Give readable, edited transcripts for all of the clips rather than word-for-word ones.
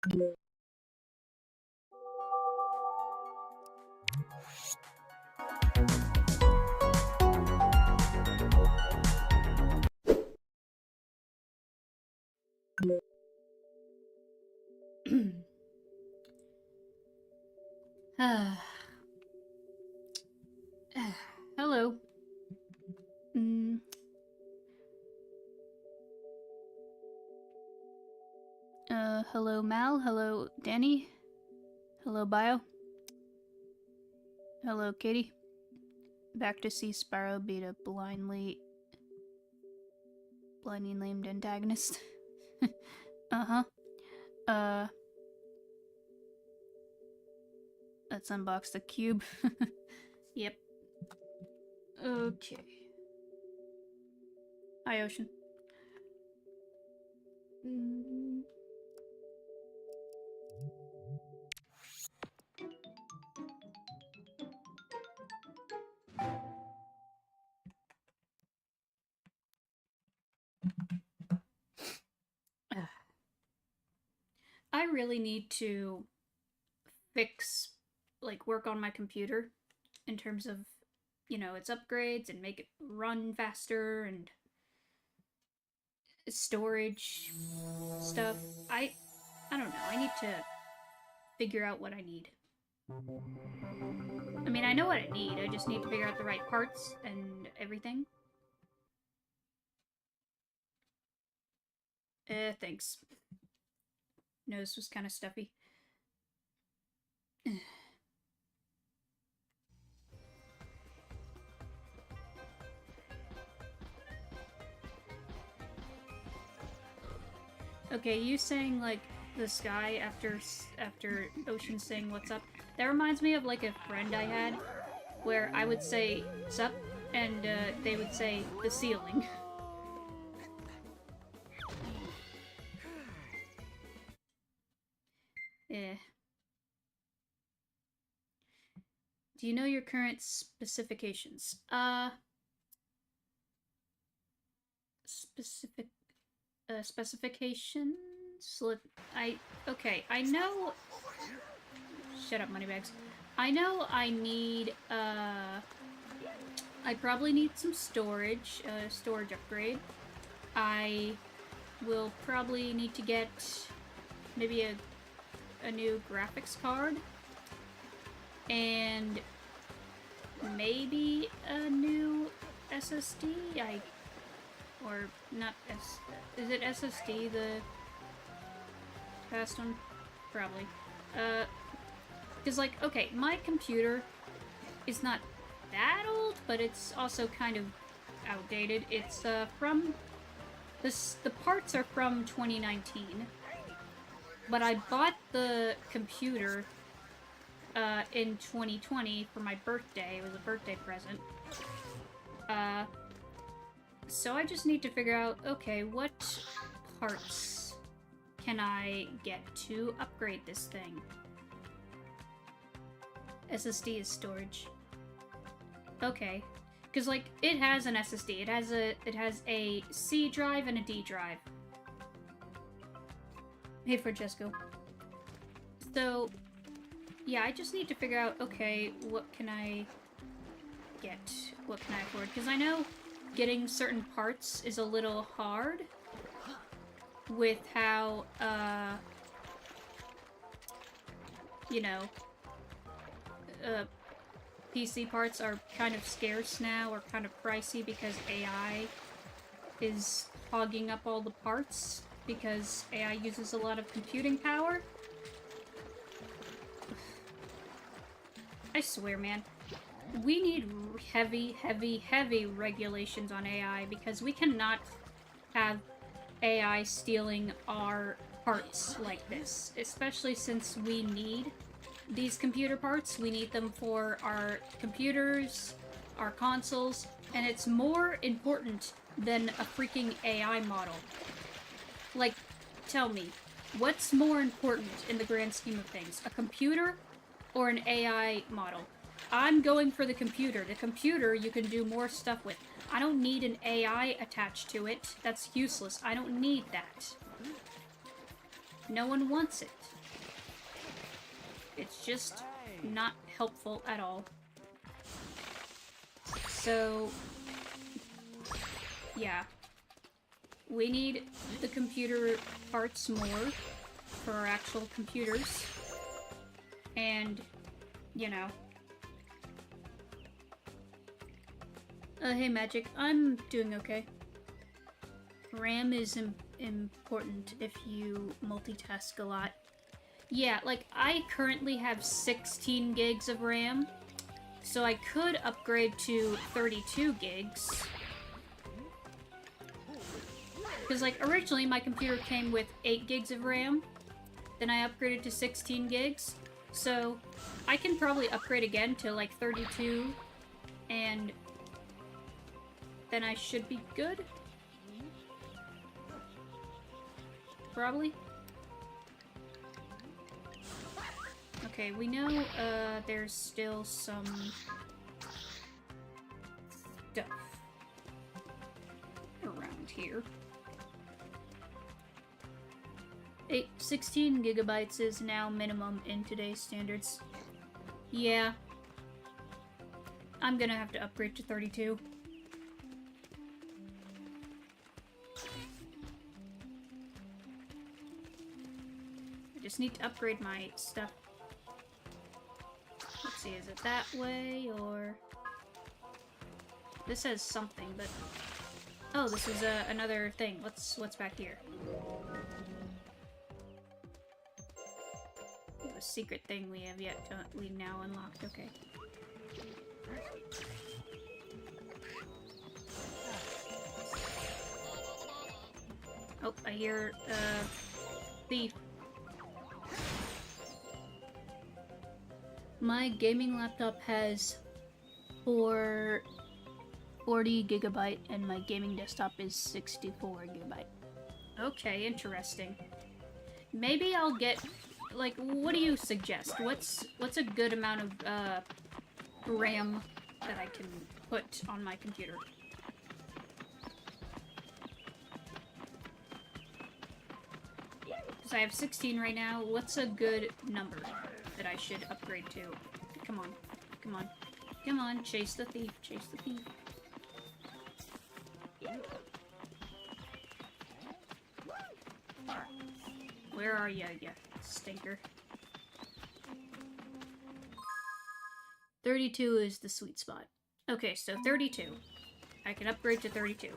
Hello. Hello Mal, hello Danny, hello Bio, hello Katie. Back to see Spyro beat a blindly named antagonist. Uh-huh. Let's unbox the cube. Yep. Okay. Hi, Ocean. I really need to fix, like, work on my computer in terms of, you know, its upgrades and make it run faster and storage stuff. I don't know. I need to figure out what I need. I mean, I know what I need. I just need to figure out the right parts and everything. Thanks. Nose was kind of stuffy. Okay, you saying like the sky after Ocean saying what's up. That reminds me of like a friend I had, where I would say "what's up," and they would say the ceiling. Yeah. Do you know your current specifications? Specifications? Okay, I know... Shut up, moneybags. I know I need, I probably need some storage, storage upgrade. I will probably need to get maybe a new graphics card. And maybe a new SSD? Or not is it SSD, the past one? Probably. Because, like, okay, my computer is not that old, but it's also kind of outdated. It's, from... The parts are from 2019. But I bought the computer, in 2020 for my birthday. It was a birthday present. So I just need to figure out, okay, what parts can I get to upgrade this thing? SSD is storage. Okay. Because, like, it has an SSD. It has a C drive and a D drive. Hey, Francesco. So, yeah, I just need to figure out, okay, what can I get? What can I afford? Because I know getting certain parts is a little hard with how, you know, PC parts are kind of scarce now, or kind of pricey, because AI is hogging up all the parts, because AI uses a lot of computing power. I swear, man. We need heavy, heavy, heavy regulations on AI, because we cannot have AI stealing our parts like this. Especially since we need these computer parts. We need them for our computers, our consoles, and it's more important than a freaking AI model. Like, tell me, what's more important in the grand scheme of things? A computer or an AI model? I'm going for the computer. The computer you can do more stuff with. I don't need an AI attached to it. That's useless. I don't need that. No one wants it. It's just not helpful at all. So, yeah. We need the computer parts more for our actual computers. And, you know. Hey Magic, I'm doing okay. RAM is important if you multitask a lot. Yeah, like, I currently have 16 gigs of RAM, so I could upgrade to 32 gigs. Because, like, originally my computer came with 8 gigs of RAM, then I upgraded to 16 gigs, so I can probably upgrade again to, like, 32, and then I should be good? Probably. Okay, we know, there's still some stuff around here. 16 gigabytes is now minimum in today's standards. Yeah. I'm gonna have to upgrade to 32. I just need to upgrade my stuff. Let's see, is it that way, or... This says something, but... Oh, this is another thing. What's back here? A secret thing we have yet to... We now unlocked, okay. Oh, I hear, thief. My gaming laptop has 40 gigabyte and my gaming desktop is 64 gigabyte. Okay, interesting. Maybe I'll get, like, what do you suggest? What's a good amount of RAM that I can put on my computer? Because I have 16 right now. What's a good number that I should upgrade to? Come on. Come on. Come on, chase the thief. Chase the thief. Where are you, you stinker? 32 is the sweet spot. Okay, so 32. I can upgrade to 32.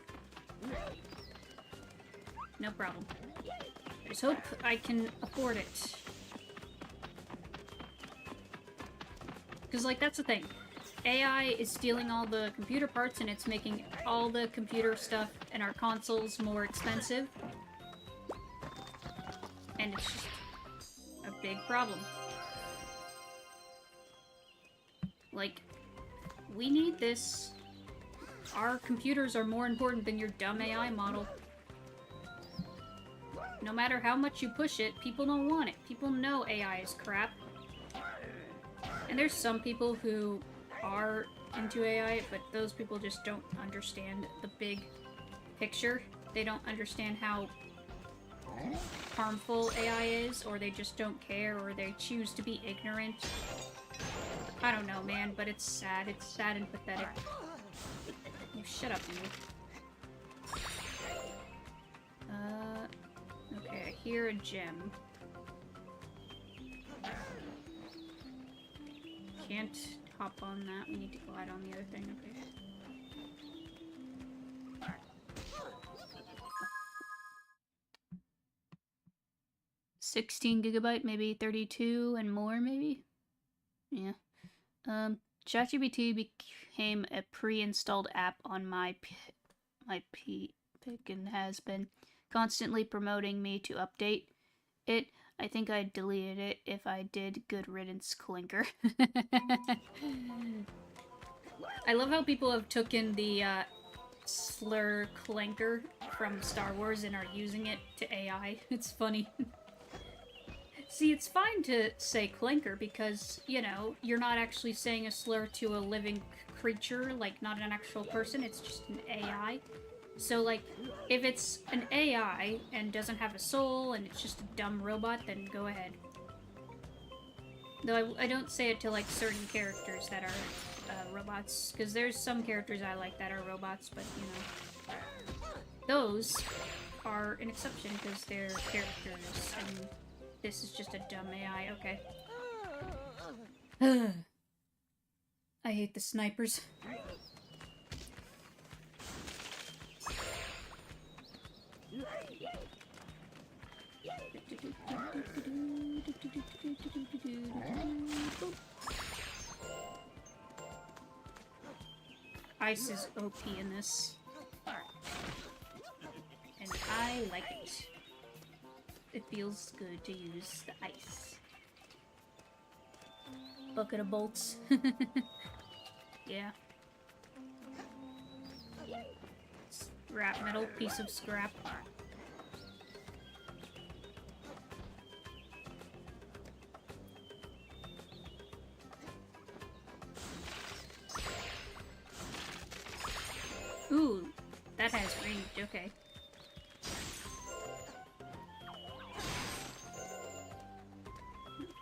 No problem. I just hope I can afford it. Because, like, that's the thing. AI is stealing all the computer parts and it's making all the computer stuff and our consoles more expensive. And it's just a big problem. Like, we need this. Our computers are more important than your dumb AI model. No matter how much you push it, people don't want it. People know AI is crap. And there's some people who are into AI, but those people just don't understand the big picture. They don't understand how harmful AI is, or they just don't care, or they choose to be ignorant. I don't know, man, but it's sad. It's sad and pathetic. You shut up, you. Okay, I hear a gem. Can't hop on that. We need to glide on the other thing. Okay. 16 gigabyte, maybe 32 and more, maybe? Yeah. ChatGPT became a pre-installed app on my pick and has been constantly promoting me to update it. I think I'd deleted it if I did. Good riddance, Clinker. I love how people have taken the slur Clinker from Star Wars and are using it to AI. It's funny. See, it's fine to say Clinker because, you know, you're not actually saying a slur to a living creature, like not an actual person, it's just an AI. So, like, if it's an AI and doesn't have a soul and it's just a dumb robot, then go ahead. Though I don't say it to, like, certain characters that are robots, because there's some characters I like that are robots, but, you know, those are an exception because they're characters, and this is just a dumb AI. Okay. I hate the snipers. Ice is OP in this. And I like it. It feels good to use the ice. Bucket of bolts. Yeah. Scrap metal, piece of scrap. Ooh, that has range, okay.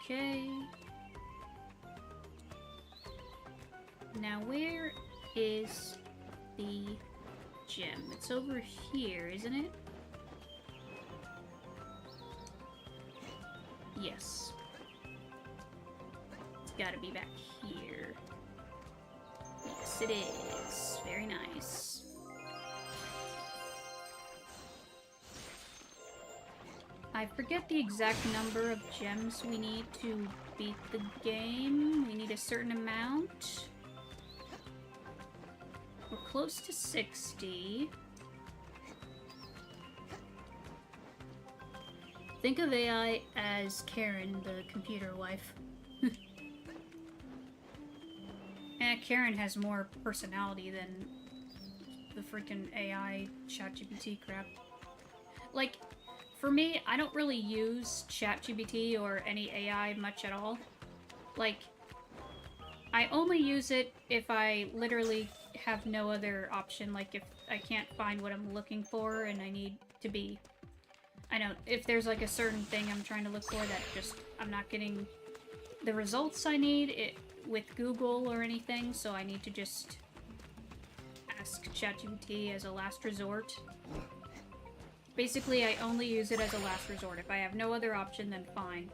Okay. Now where is the gem? It's over here, isn't it? Yes. It's gotta be back here. Yes, it is. Very nice. I forget the exact number of gems we need to beat the game. We need a certain amount. We're close to 60. Think of AI as Karen, the computer wife. Karen has more personality than the freaking AI ChatGPT crap. Like, for me, I don't really use ChatGPT or any AI much at all. Like, I only use it if I literally have no other option. Like, if I can't find what I'm looking for and I need to be... I know, if there's like a certain thing I'm trying to look for that just... I'm not getting the results I need with Google or anything, so I need to just ask ChatGPT as a last resort. Basically, I only use it as a last resort. If I have no other option, then fine.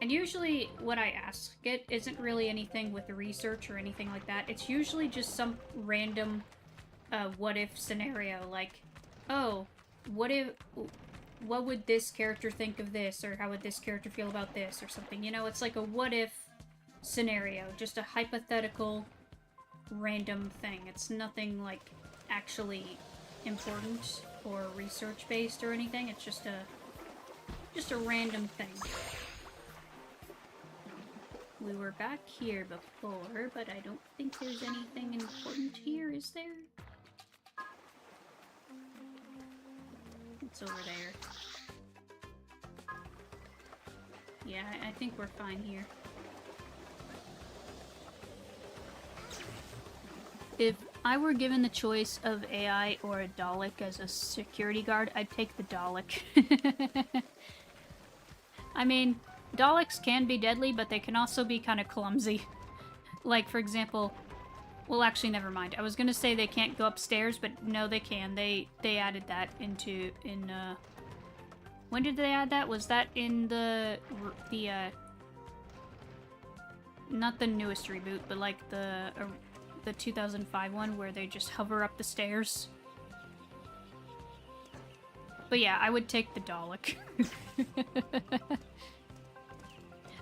And usually, what I ask it isn't really anything with research or anything like that. It's usually just some random what-if scenario, like, oh, what would this character think of this, or how would this character feel about this, or something. You know, it's like a what-if scenario, just a hypothetical, random thing. It's nothing, like, actually important or research-based or anything. It's just a random thing. We were back here before, but I don't think there's anything important here, is there? It's over there. Yeah, I think we're fine here. If I were given the choice of AI or a Dalek as a security guard, I'd take the Dalek. I mean, Daleks can be deadly, but they can also be kind of clumsy. Like, for example... Well, actually, never mind. I was gonna say they can't go upstairs, but no, they can. They added that in when did they add that? Was that in the not the newest reboot, but like the 2005 one where they just hover up the stairs? But yeah, I would take the Dalek.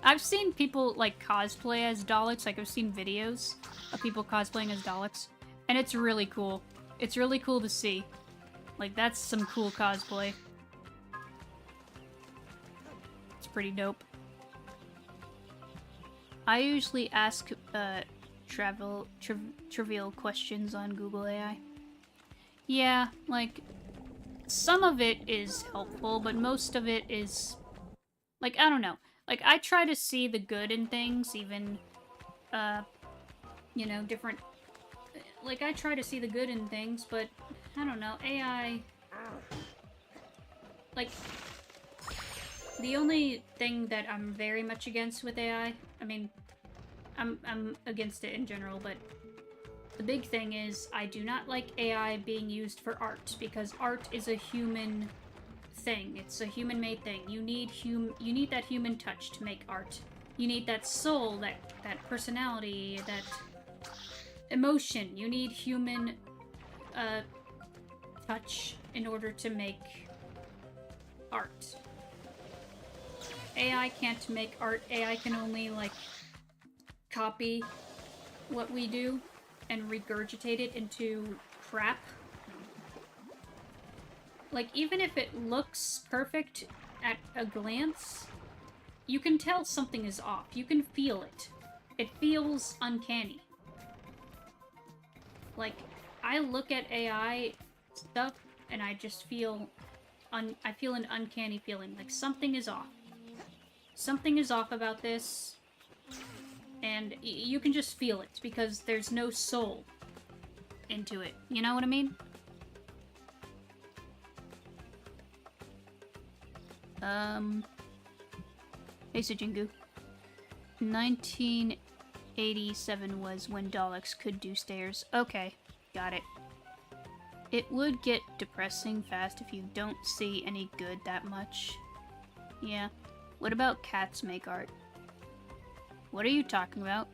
I've seen people, like, cosplay as Daleks. Like, I've seen videos of people cosplaying as Daleks. And it's really cool. It's really cool to see. Like, that's some cool cosplay. It's pretty dope. I usually ask, trivial questions on Google AI. Yeah, like, some of it is helpful, but most of it is... Like, I don't know. Like, I try to see the good in things, even, you know, different... like, I try to see the good in things, but I don't know, AI... Like, the only thing that I'm very much against with AI, I mean, I'm against it in general, but the big thing is I do not like AI being used for art, because art is a human thing. It's a human-made thing. You need that human touch to make art. You need that soul, that personality, that emotion. You need human touch in order to make art. AI can't make art. AI can only, like, copy what we do and regurgitate it into crap. Like, even if it looks perfect at a glance, you can tell something is off. You can feel it. It feels uncanny. Like, I look at AI stuff and I just feel I feel an uncanny feeling, like something is off. Something is off about this, and you can just feel it because there's no soul into it. You know what I mean? Hey Sujingu. 1987 was when Daleks could do stairs. Okay, got it. It would get depressing fast if you don't see any good that much. Yeah. What about cats make art? What are you talking about?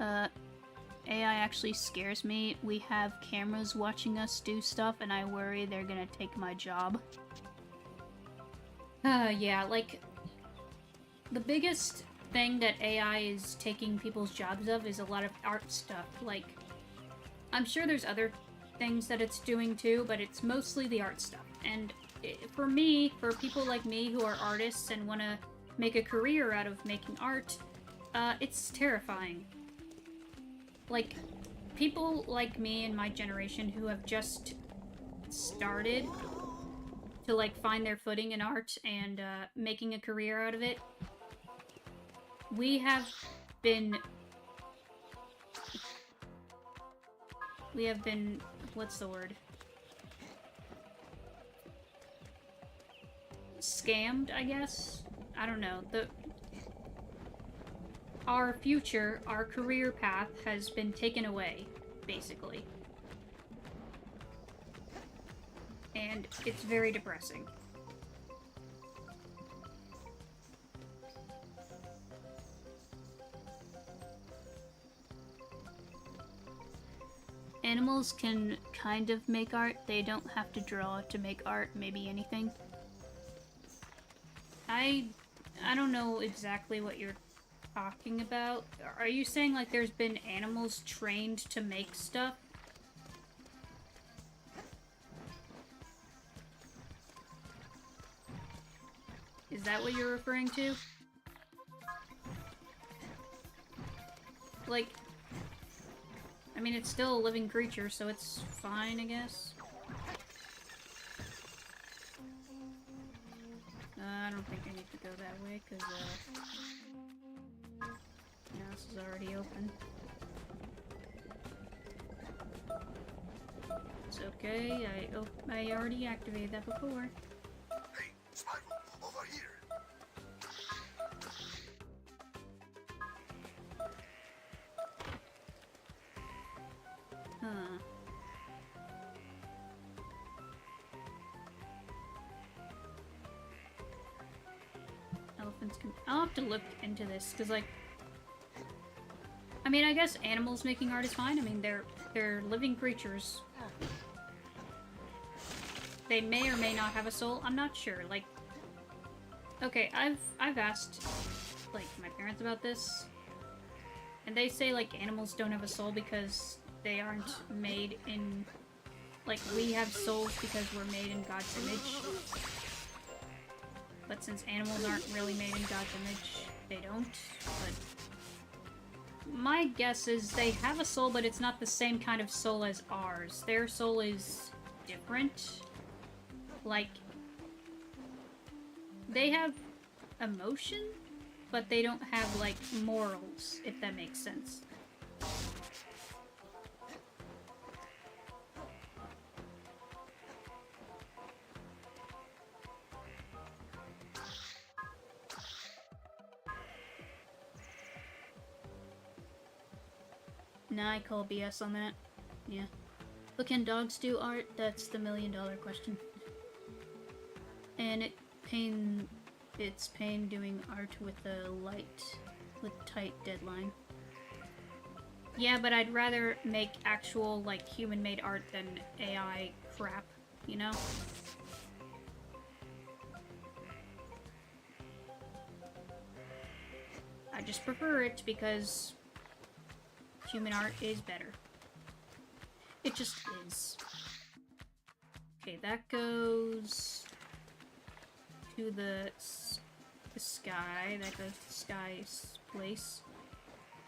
AI actually scares me. We have cameras watching us do stuff, and I worry they're gonna take my job. Yeah, like, the biggest thing that AI is taking people's jobs of is a lot of art stuff. Like, I'm sure there's other things that it's doing too, but it's mostly the art stuff. And for me, for people like me who are artists and want to make a career out of making art, it's terrifying. Like, people like me and my generation who have just started to, like, find their footing in art and making a career out of it, we have been, what's the word? Scammed, I guess? I don't know. Our future, our career path has been taken away, basically. And it's very depressing. Animals can kind of make art. They don't have to draw to make art, maybe anything. I don't know exactly what you're talking about. Are you saying, like, there's been animals trained to make stuff? Is that what you're referring to? Like, I mean, it's still a living creature, so it's fine, I guess. I don't think I need to go that way, because, yeah, this is already open. It's okay, I already activated that before. Hey, Spyro, over here! Huh. Elephants can... I'll have to look into this, because, like... I mean, I guess animals making art is fine. I mean, they're living creatures. They may or may not have a soul. I'm not sure. Like... Okay, I've asked, like, my parents about this. And they say, like, animals don't have a soul because they aren't made in... Like, we have souls because we're made in God's image. But since animals aren't really made in God's image, they don't. But my guess is they have a soul, but it's not the same kind of soul as ours. Their soul is different. Like, They have emotion, but they don't have, like, morals, if that makes sense. Nah, I call BS on that. Yeah. But can dogs do art? That's the million-dollar question. And it's pain doing art with tight deadline. Yeah, but I'd rather make actual, like, human-made art than AI crap, you know? I just prefer it because human art is better. It just is. Okay, that goes to the sky. That goes to Sky's place.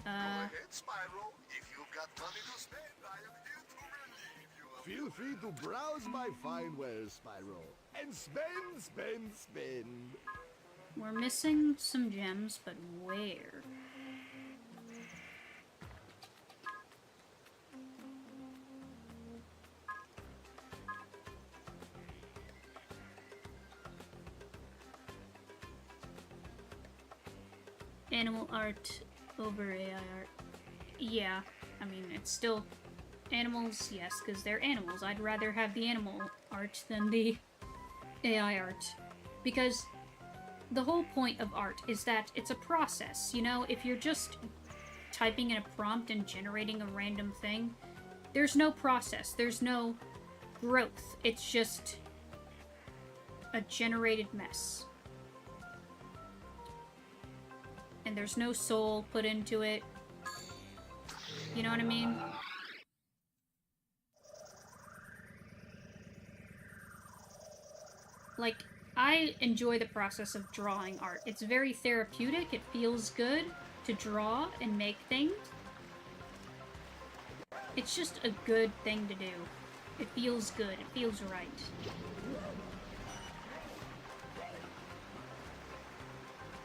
Go ahead, Spyro. If you've got money to spend, I am here to relieve you of Feel free to browse my fine wares, Spyro, and spend, spend, spend. We're missing some gems, but where? Animal art over AI art. Yeah, I mean, it's still animals, yes, because they're animals. I'd rather have the animal art than the AI art. Because the whole point of art is that it's a process, you know? If you're just typing in a prompt and generating a random thing, there's no process, there's no growth. It's just a generated mess. And there's no soul put into it. You know what I mean? Like, I enjoy the process of drawing art. It's very therapeutic, it feels good to draw and make things. It's just a good thing to do. It feels good, it feels right.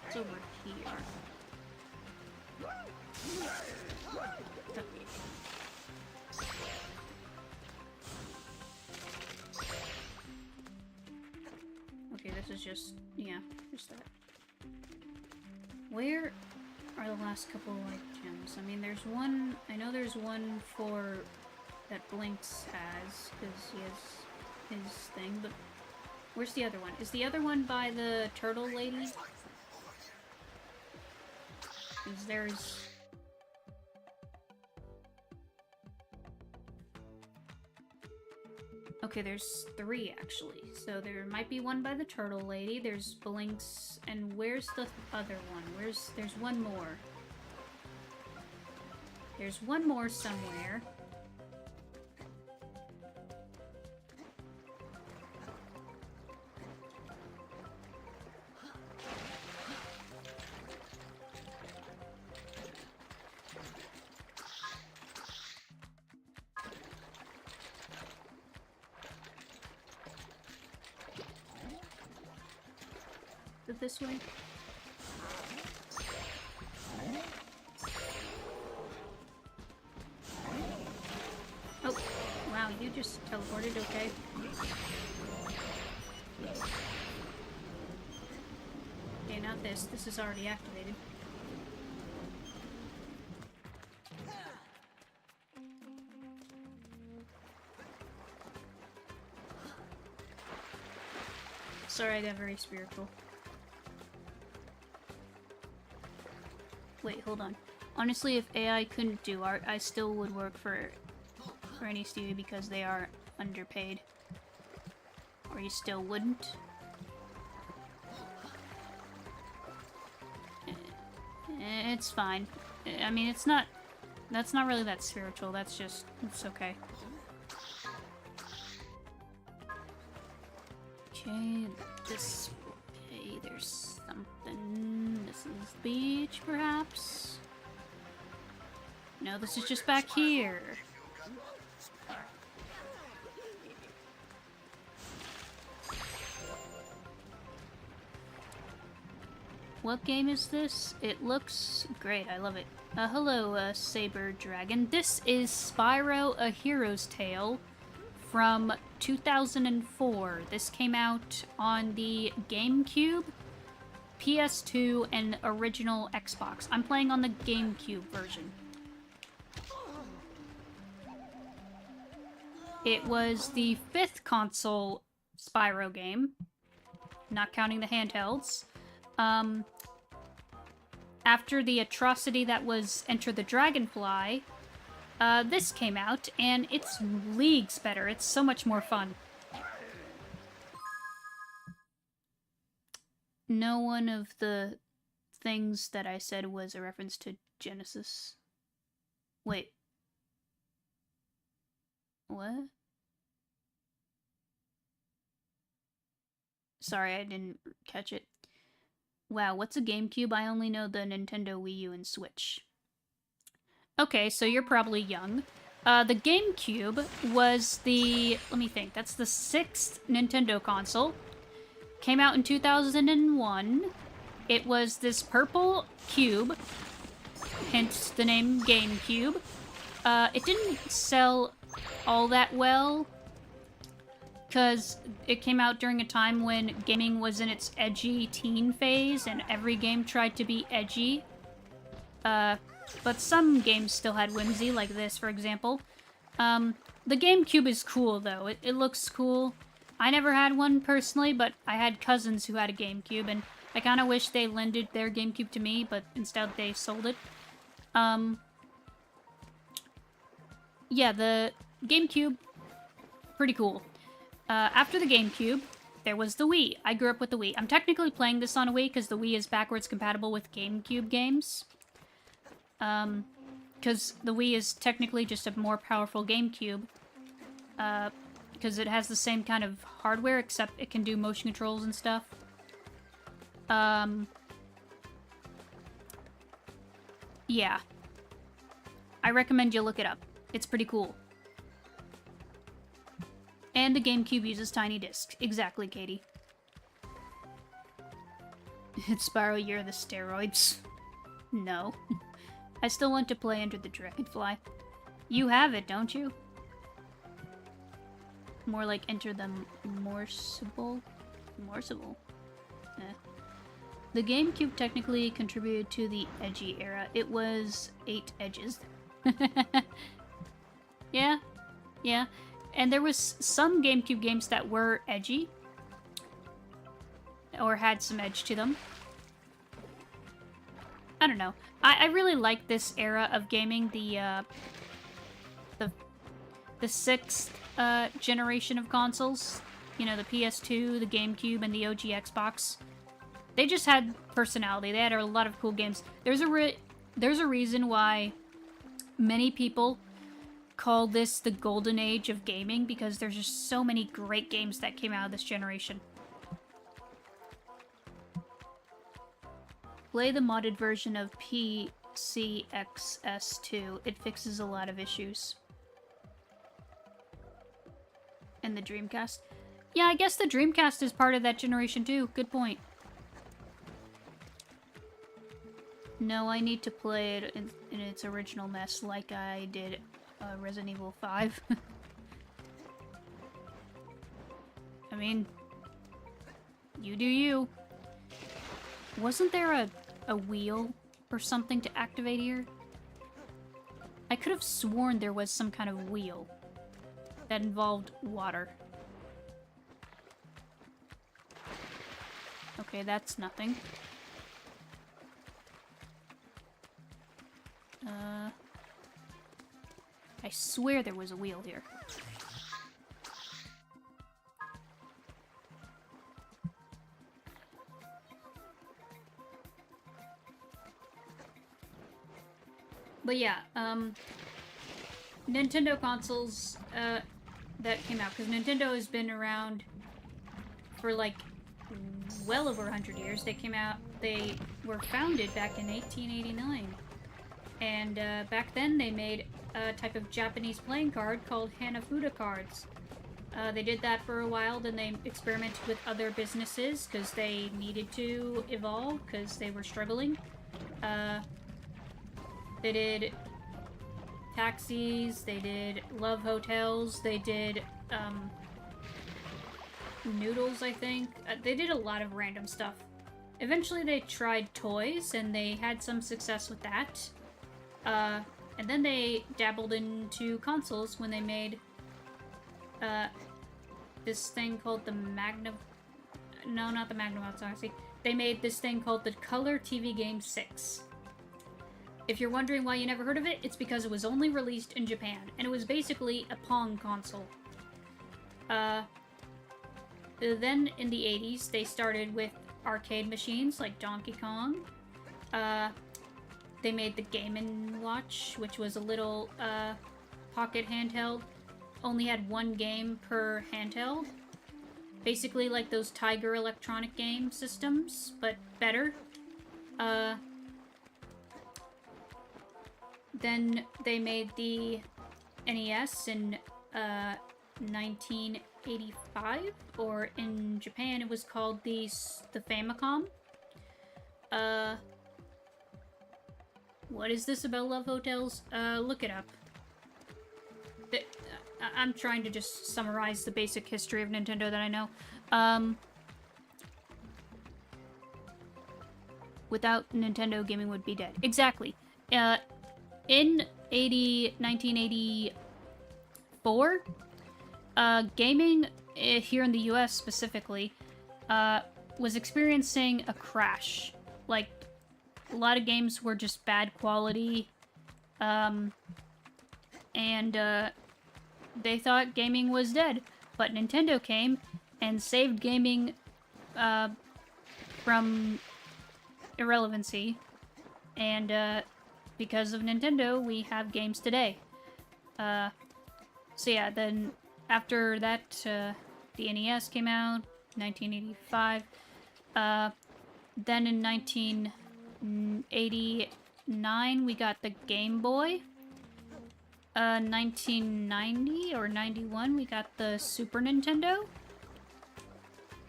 It's over here. Okay, this is just, yeah, just that. Where are the last couple of, like, gems? I mean, there's one, I know there's one for, that Blinks has, because he has his thing, but where's the other one? Is the other one by the turtle lady? Because there's... Okay, there's 3 actually. So there might be one by the turtle lady, there's Blinks, and where's the other one? There's one more. There's one more somewhere. Is it this way? Oh, wow, you just teleported, okay. Okay, not this. This is already activated. Sorry, I got very spiritual. Wait, hold on. Honestly, if AI couldn't do art, I still would work for any studio because they are underpaid. Or you still wouldn't? It's fine. I mean, it's not... That's not really that spiritual, that's just... It's okay. Okay, this... Okay, there's something... This is the beach, perhaps? No, this is just back here. What game is this? It looks great. I love it. Hello, Saber Dragon. This is Spyro: A Hero's Tale from 2004. This came out on the GameCube, PS2, and original Xbox. I'm playing on the GameCube version. It was the 5th console Spyro game, not counting the handhelds. After the atrocity that was Enter the Dragonfly, this came out, and it's leagues better. It's so much more fun. No one of the things that I said was a reference to Genesis. Wait. What? Sorry, I didn't catch it. Wow, what's a GameCube? I only know the Nintendo Wii U and Switch. Okay, so you're probably young. The GameCube was the... let me think. That's the 6th Nintendo console. Came out in 2001. It was this purple cube, hence the name GameCube. It didn't sell all that well, because it came out during a time when gaming was in its edgy teen phase, and every game tried to be edgy. But some games still had whimsy, like this, for example. The GameCube is cool, though. It looks cool. I never had one, personally, but I had cousins who had a GameCube, and I kind of wish they lended their GameCube to me, but instead they sold it. Yeah, the GameCube, pretty cool. After the GameCube, there was the Wii. I grew up with the Wii. I'm technically playing this on a Wii because the Wii is backwards compatible with GameCube games. Because the Wii is technically just a more powerful GameCube. Because it has the same kind of hardware, except it can do motion controls and stuff. Yeah. I recommend you look it up. It's pretty cool. And the GameCube uses tiny discs. Exactly, Katie. It's Spyro, you're the steroids. No. I still want to play Enter the Dragonfly. You have it, don't you? More like Enter the Morsible? Morsible. Eh. The GameCube technically contributed to the edgy era. It was 8 edges. Yeah. Yeah. And there was some GameCube games that were edgy. Or had some edge to them. I don't know. I really like this era of gaming. The 6th generation of consoles. You know, the PS2, the GameCube, and the OG Xbox. They just had personality. They had a lot of cool games. There's a reason why many people call this the golden age of gaming, because there's just so many great games that came out of this generation. Play the modded version of PCXS2. It fixes a lot of issues. And the Dreamcast. Yeah, I guess the Dreamcast is part of that generation too. Good point. No, I need to play it in its original mess like I did Resident Evil 5. I mean, you do you. Wasn't there a wheel or something to activate here? I could have sworn there was some kind of wheel that involved water. Okay, that's nothing. I swear there was a wheel here. But yeah, Nintendo consoles that came out, because Nintendo has been around for like well over 100 years. They were founded back in 1889. And back then they made a type of Japanese playing card called Hanafuda cards. They did that for a while, then they experimented with other businesses because they needed to evolve because they were struggling. They did taxis, they did love hotels, they did noodles, I think. They did a lot of random stuff. Eventually they tried toys, and they had some success with that. And then they dabbled into consoles when they made this thing called the No, not the Magnavox Odyssey. They made this thing called the Color TV Game 6. If you're wondering why you never heard of it, it's because it was only released in Japan, and it was basically a Pong console. Then in the 80s, they started with arcade machines like Donkey Kong. They made the Game & Watch, which was a little pocket handheld. Only had one game per handheld. Basically like those Tiger electronic game systems, but better. Then they made the NES in 1985, or in Japan it was called the Famicom. What is this about love hotels? Look it up. I'm trying to just summarize the basic history of Nintendo that I know. Without Nintendo, gaming would be dead. Exactly. In 1984, gaming here in the US specifically was experiencing a crash. Like, a lot of games were just bad quality, and they thought gaming was dead. But Nintendo came and saved gaming from irrelevancy, and because of Nintendo, we have games today. So yeah, then after that, the NES came out, 1985. Then in 1989, we got the Game Boy. 1990 or 91, we got the Super Nintendo.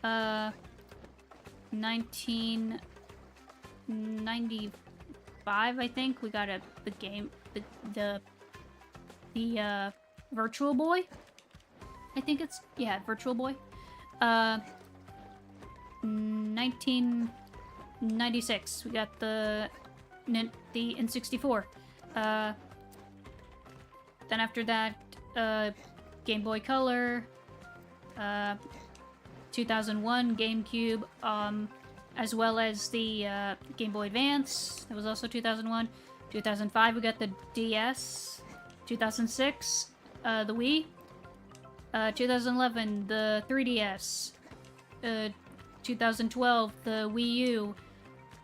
1995, I think, we got the Virtual Boy. I think it's, yeah, Virtual Boy. 1996, we got the N64. Then after that, Game Boy Color, 2001 GameCube, as well as the Game Boy Advance. That was also 2001. 2005, we got the DS. 2006, the Wii. 2011, the 3DS. 2012, the Wii U.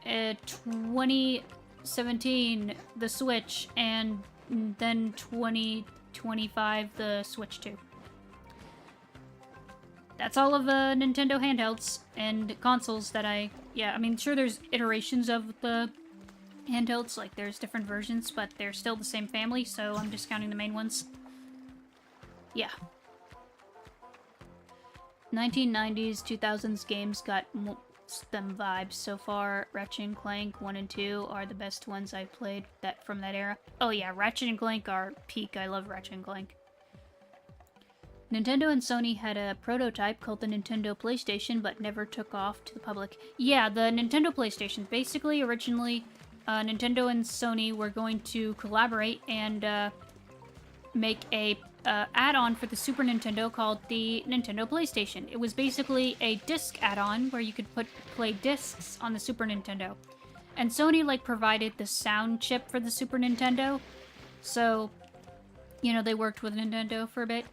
2017, the Switch, and then 2025, the Switch 2. That's all of the Nintendo handhelds and consoles that I mean, sure, there's iterations of the handhelds, like there's different versions, but they're still the same family, so I'm just counting the main ones. Yeah. 1990s, 2000s games got them vibes so far. Ratchet & Clank 1 and 2 are the best ones I've played from that era. Oh yeah, Ratchet & Clank are peak. I love Ratchet & Clank. Nintendo and Sony had a prototype called the Nintendo PlayStation, but never took off to the public. Yeah, the Nintendo PlayStation. Basically, originally, Nintendo and Sony were going to collaborate and make a add-on for the Super Nintendo called the Nintendo PlayStation. It was basically a disc add-on where you could play discs on the Super Nintendo. And Sony, like, provided the sound chip for the Super Nintendo. So, you know, they worked with Nintendo for a bit.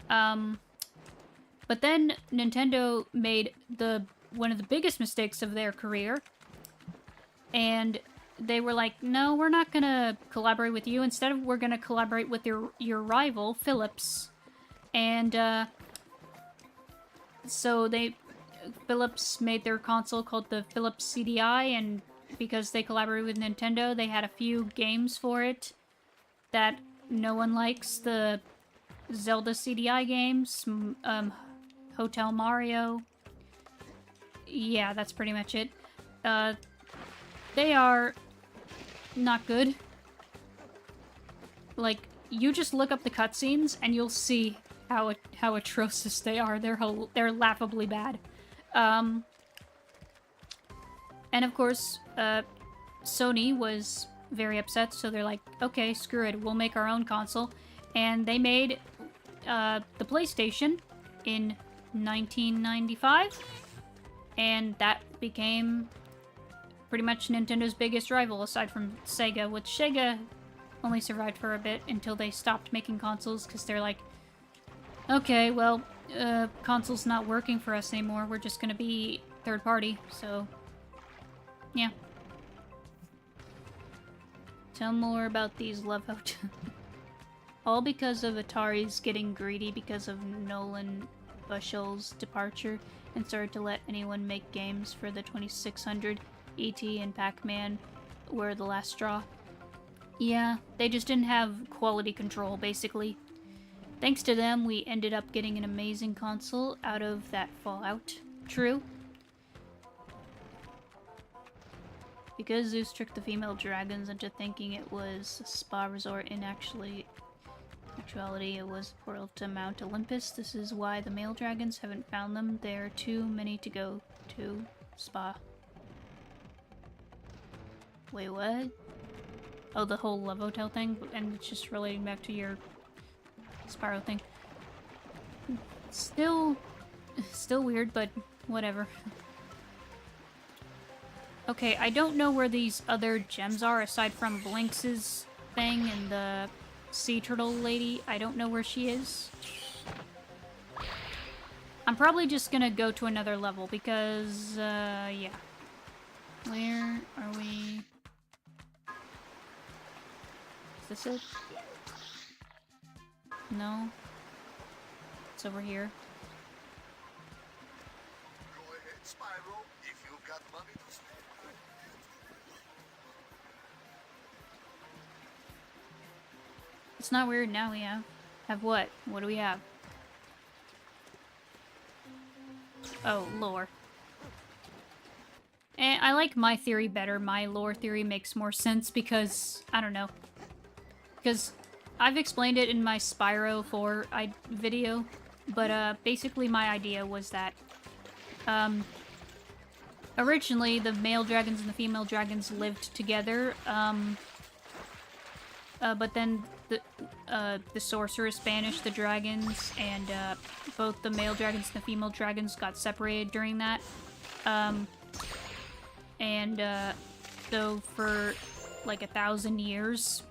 But then Nintendo made one of the biggest mistakes of their career. And they were like, no, we're not gonna collaborate with you. Instead, we're gonna collaborate with your rival, Philips. And, so Philips made their console called the Philips CDI, and because they collaborated with Nintendo, they had a few games for it that no one likes. The Zelda CDI games, Hotel Mario. Yeah, that's pretty much it. They are not good. Like, you just look up the cutscenes and you'll see how atrocious they are. They're laughably bad. And of course, Sony was very upset, so they're like, okay, screw it, we'll make our own console. And they made the PlayStation in 1995, and that became pretty much Nintendo's biggest rival, aside from Sega, which Sega only survived for a bit until they stopped making consoles, because they're like, okay, well, console's not working for us anymore, we're just gonna be third party, so yeah. Tell more about these love hotels. All because of Atari's getting greedy because of Nolan Bushnell's departure and started to let anyone make games for the 2600. E.T. and Pac-Man were the last straw. Yeah, they just didn't have quality control, basically. Thanks to them, we ended up getting an amazing console out of that fallout. True. Because Zeus tricked the female dragons into thinking it was a spa resort, in actuality it was a portal to Mount Olympus. This is why the male dragons haven't found them. There are too many to go to spa. Wait, what? Oh, the whole love hotel thing? And it's just relating back to your Spyro thing. Still weird, but whatever. Okay, I don't know where these other gems are aside from Blinks's thing and the sea turtle lady. I don't know where she is. I'm probably just gonna go to another level because, yeah. Where are we? Is this it? No. It's over here. Go ahead, Spyro. If you've got money to spend. It's not weird now we have. Have what? What do we have? Oh, lore. And I like my theory better. My lore theory makes more sense because, I don't know. Because I've explained it in my Spyro 4 video, but basically my idea was that originally the male dragons and the female dragons lived together, but then the sorceress banished the dragons, and both the male dragons and the female dragons got separated during that. So for like 1,000 years,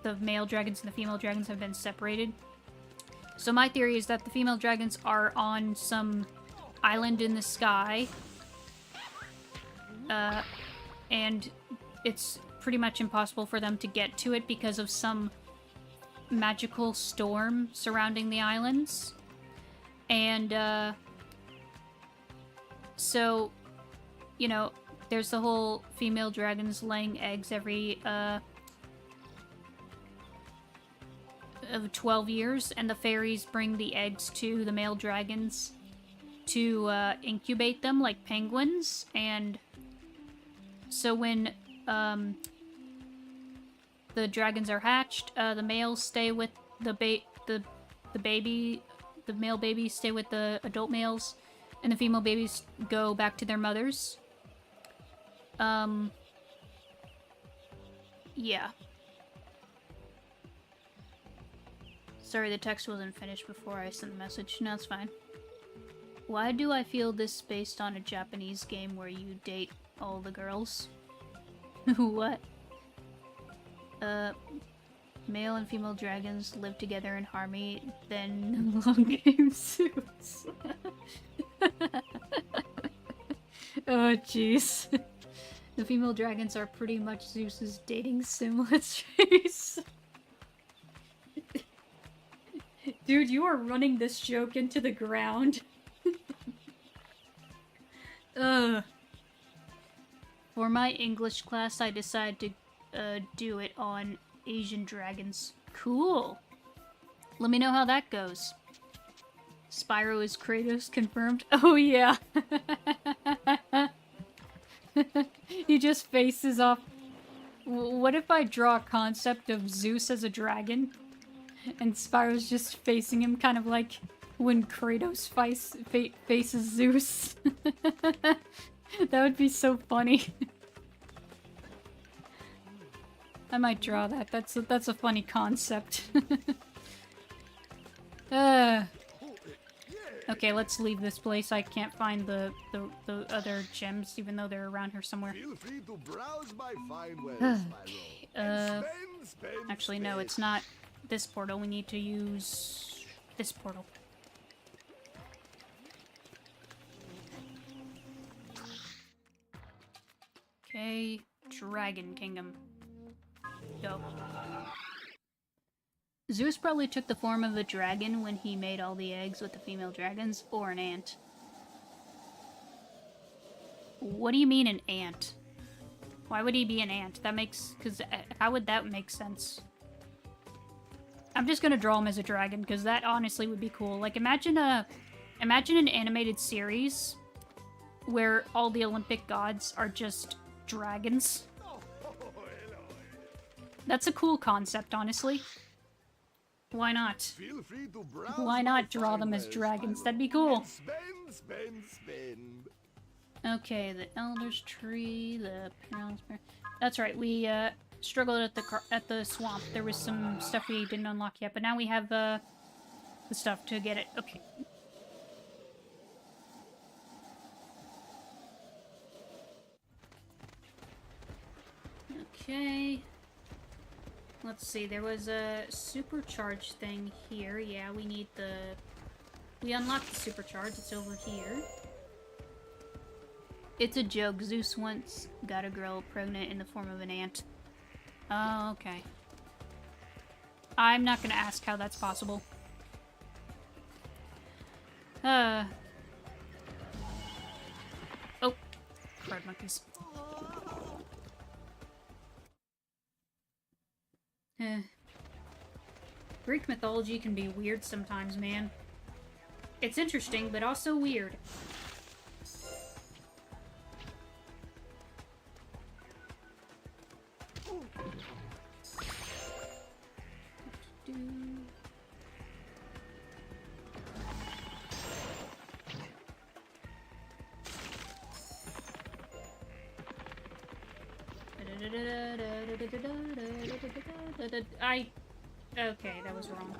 the male dragons and the female dragons have been separated. So my theory is that the female dragons are on some island in the sky, and it's pretty much impossible for them to get to it because of some magical storm surrounding the islands. And, so, you know, there's the whole female dragons laying eggs every, of 12 years, and the fairies bring the eggs to the male dragons to, incubate them like penguins, and so when, the dragons are hatched, the males stay with the baby, the male babies stay with the adult males, and the female babies go back to their mothers. Yeah. Sorry, the text wasn't finished before I sent the message. No, it's fine. Why do I feel this based on a Japanese game where you date all the girls? What? Male and female dragons live together in harmony, then long game suits. Oh, jeez. The female dragons are pretty much Zeus's dating sim, let's face. Dude, you are running this joke into the ground. Ugh. For my English class, I decided to do it on Asian dragons. Cool. Let me know how that goes. Spyro is Kratos confirmed. Oh yeah. He just faces off. What if I draw a concept of Zeus as a dragon? And Spyro's just facing him, kind of like when Kratos faces Zeus. That would be so funny. I might draw that. That's a funny concept. Okay, let's leave this place. I can't find the other gems, even though they're around here somewhere. Feel free to browse my fine wares, Spyro. Actually, no, it's not this portal. We need to use this portal. Okay, Dragon Kingdom. Go. Zeus probably took the form of a dragon when he made all the eggs with the female dragons, or an ant. What do you mean an ant? Why would he be an ant? That makes... because how would that make sense? I'm just gonna draw him as a dragon, because that honestly would be cool. Like, imagine an animated series where all the Olympic gods are just dragons. That's a cool concept, honestly. Why not? Feel free to browse Why not draw them as dragons? That'd be cool. Spend. Okay, the Elder's Tree, the Perilous Bear. That's right, we struggled at the swamp. There was some stuff we didn't unlock yet, but now we have the stuff to get it. Okay. Okay. Let's see, there was a supercharge thing here. Yeah, we need the... we unlocked the supercharge. It's over here. It's a joke. Zeus once got a girl pregnant in the form of an ant. Oh, okay. I'm not gonna ask how that's possible. Oh, crud monkeys. Greek mythology can be weird sometimes, man. It's interesting, but also weird. Okay, that was wrong.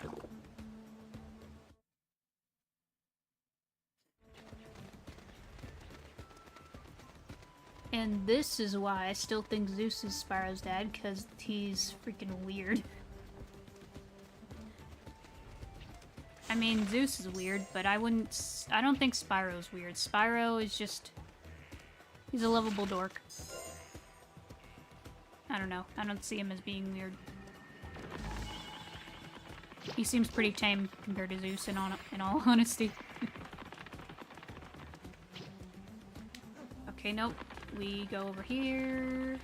And this is why I still think Zeus is Spyro's dad, because he's freaking weird. I mean, Zeus is weird, but I don't think Spyro's weird. Spyro is just... he's a lovable dork. I don't know. I don't see him as being weird. He seems pretty tame compared to Zeus, in all honesty. Okay, nope. We go over here.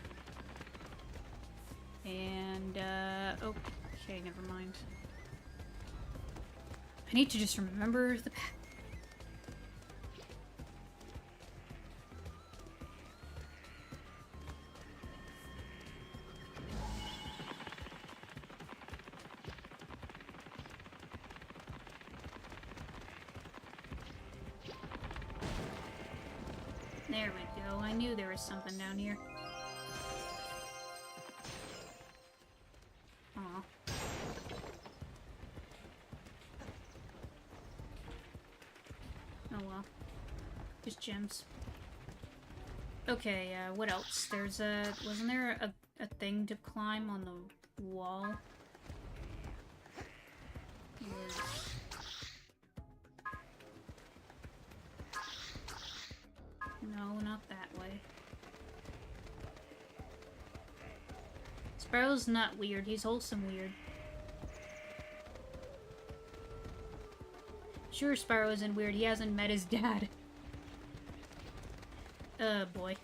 And, okay, never mind. I need to just remember the path. There we go. I knew there was something down here. Aw. Oh well. Just gems. Okay, what else? There's wasn't there a thing to climb on the wall? No, not that way. Spyro's not weird, he's wholesome weird. Sure, Spyro isn't weird, he hasn't met his dad. Boy.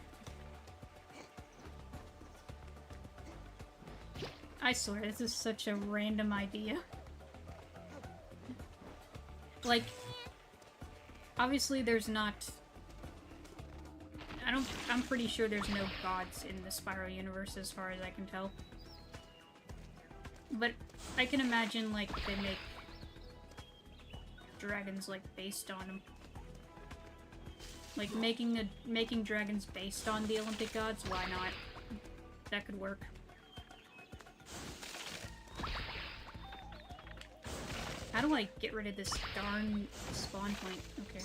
I swear, this is such a random idea. Like, obviously there's not... I'm pretty sure there's no gods in the Spyro universe as far as I can tell. But I can imagine, like, they make dragons, like, based on them. Like, making dragons based on the Olympic gods, why not? That could work. How do I get rid of this darn spawn point? Okay.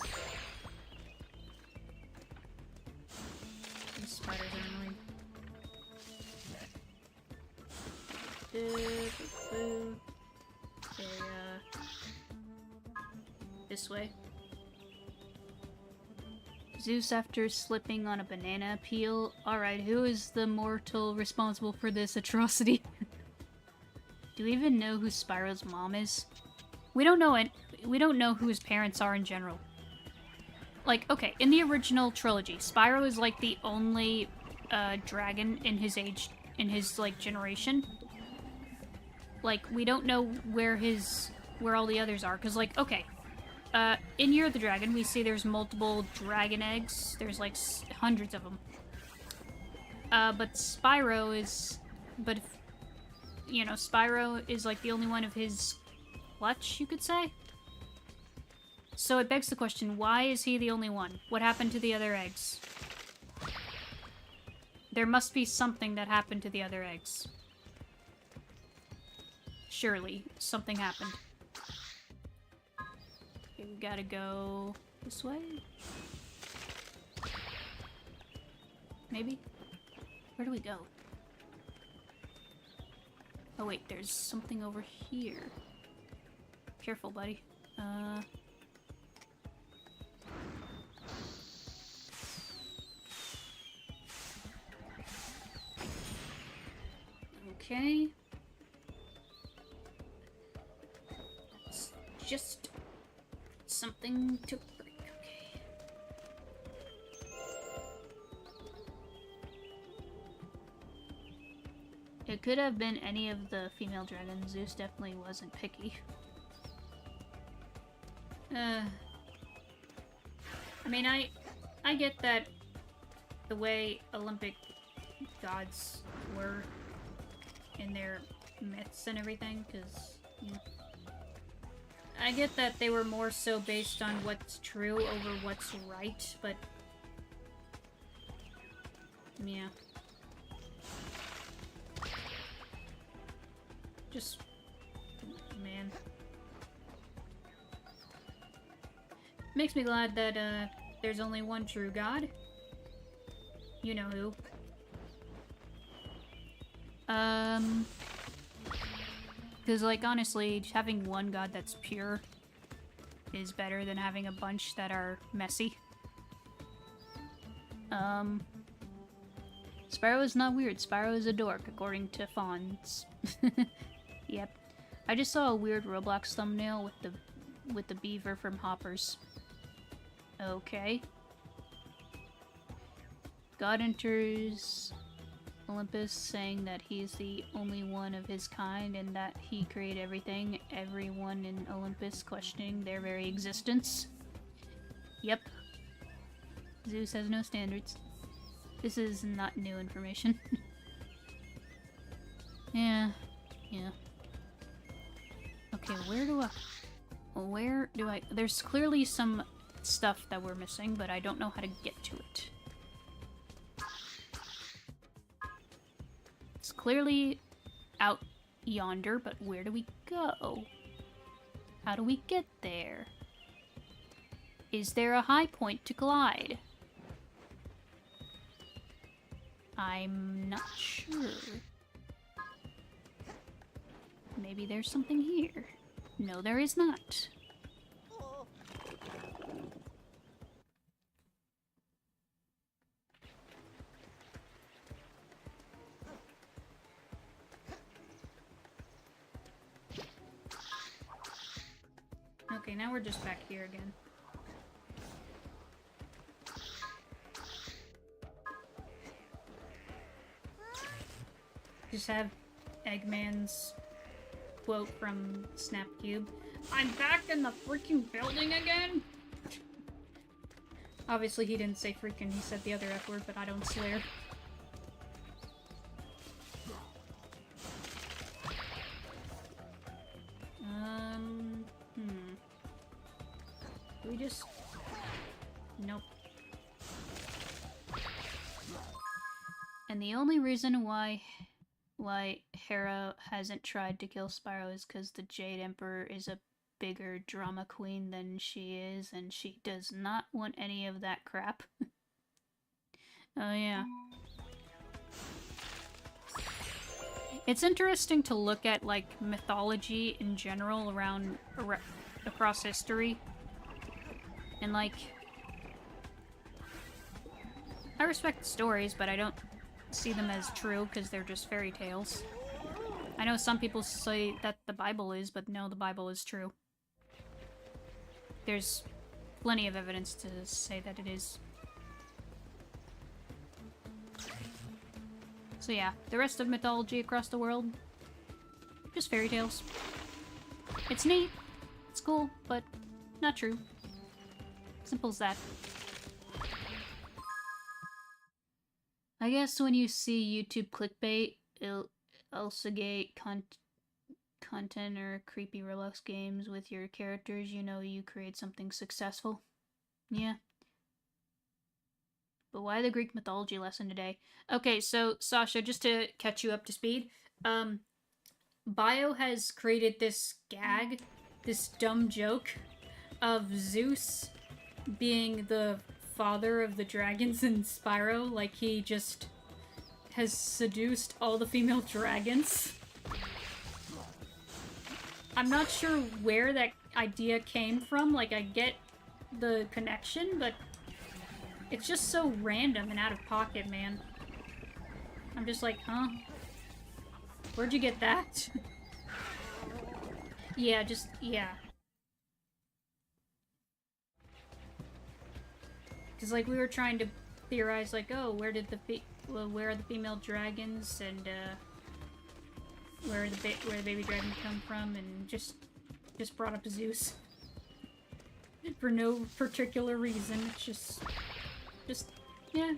These spiders are annoying. Okay, this way. Zeus after slipping on a banana peel. Alright, who is the mortal responsible for this atrocity? Do we even know who Spyro's mom is? We don't know it. We don't know who his parents are in general. Like, okay, in the original trilogy, Spyro is like the only dragon in his age, like generation. Like, we don't know where all the others are, because, like, okay, in Year of the Dragon, we see there's multiple dragon eggs. There's, like, hundreds of them. But Spyro is... But, you know, Spyro is, like, the only one of his clutch, you could say? So it begs the question, why is he the only one? What happened to the other eggs? There must be something that happened to the other eggs. Surely, something happened. Okay, we gotta go this way? Maybe? Where do we go? Oh wait, there's something over here. Careful, buddy. Okay. It's just something to break, okay. It could have been any of the female dragons. Zeus definitely wasn't picky. I mean, I get that the way Olympic gods were in their myths and everything, because, you know, I get that they were more so based on what's true over what's right, but yeah. Just, man. Makes me glad that, there's only one true god. You know who. Because, like, honestly, having one god that's pure is better than having a bunch that are messy. Spyro is not weird. Spyro is a dork, according to Fawns. Yep. I just saw a weird Roblox thumbnail with the beaver from Hoppers. Okay. God enters Olympus, saying that he is the only one of his kind and that he created everything. Everyone in Olympus questioning their very existence. Yep. Zeus has no standards. This is not new information. Yeah. Okay, where do I... There's clearly some stuff that we're missing, but I don't know how to get to it. It's clearly out yonder, but where do we go? How do we get there? Is there a high point to glide? I'm not sure. Maybe there's something here. No, there is not. Okay, now we're just back here again. Just have Eggman's quote from Snap Cube. I'm back in the freaking building again? Obviously he didn't say freaking, he said the other F word, but I don't swear. We just... Nope. And the only reason why Hera hasn't tried to kill Spyro is because the Jade Emperor is a bigger drama queen than she is, and she does not want any of that crap. Oh yeah. It's interesting to look at, like, mythology in general across history. And, like, I respect the stories, but I don't see them as true because they're just fairy tales. I know some people say that the Bible is, but no, the Bible is true. There's plenty of evidence to say that it is. So yeah, the rest of mythology across the world, just fairy tales. It's neat, it's cool, but not true. Simple as that. I guess when you see YouTube clickbait, Elsagate content or creepy Roblox games with your characters, you know you create something successful. Yeah. But why the Greek mythology lesson today? Okay, so Sasha, just to catch you up to speed, Bio has created this gag, this dumb joke of Zeus being the father of the dragons in Spyro, like he just has seduced all the female dragons. I'm not sure where that idea came from, like I get the connection, but it's just so random and out of pocket, man. I'm just like, huh? Where'd you get that? Yeah, yeah. Because, like, we were trying to theorize, like, oh, where are the female dragons, and, where the baby dragons come from, and just brought up Zeus. For no particular reason, it's just, yeah.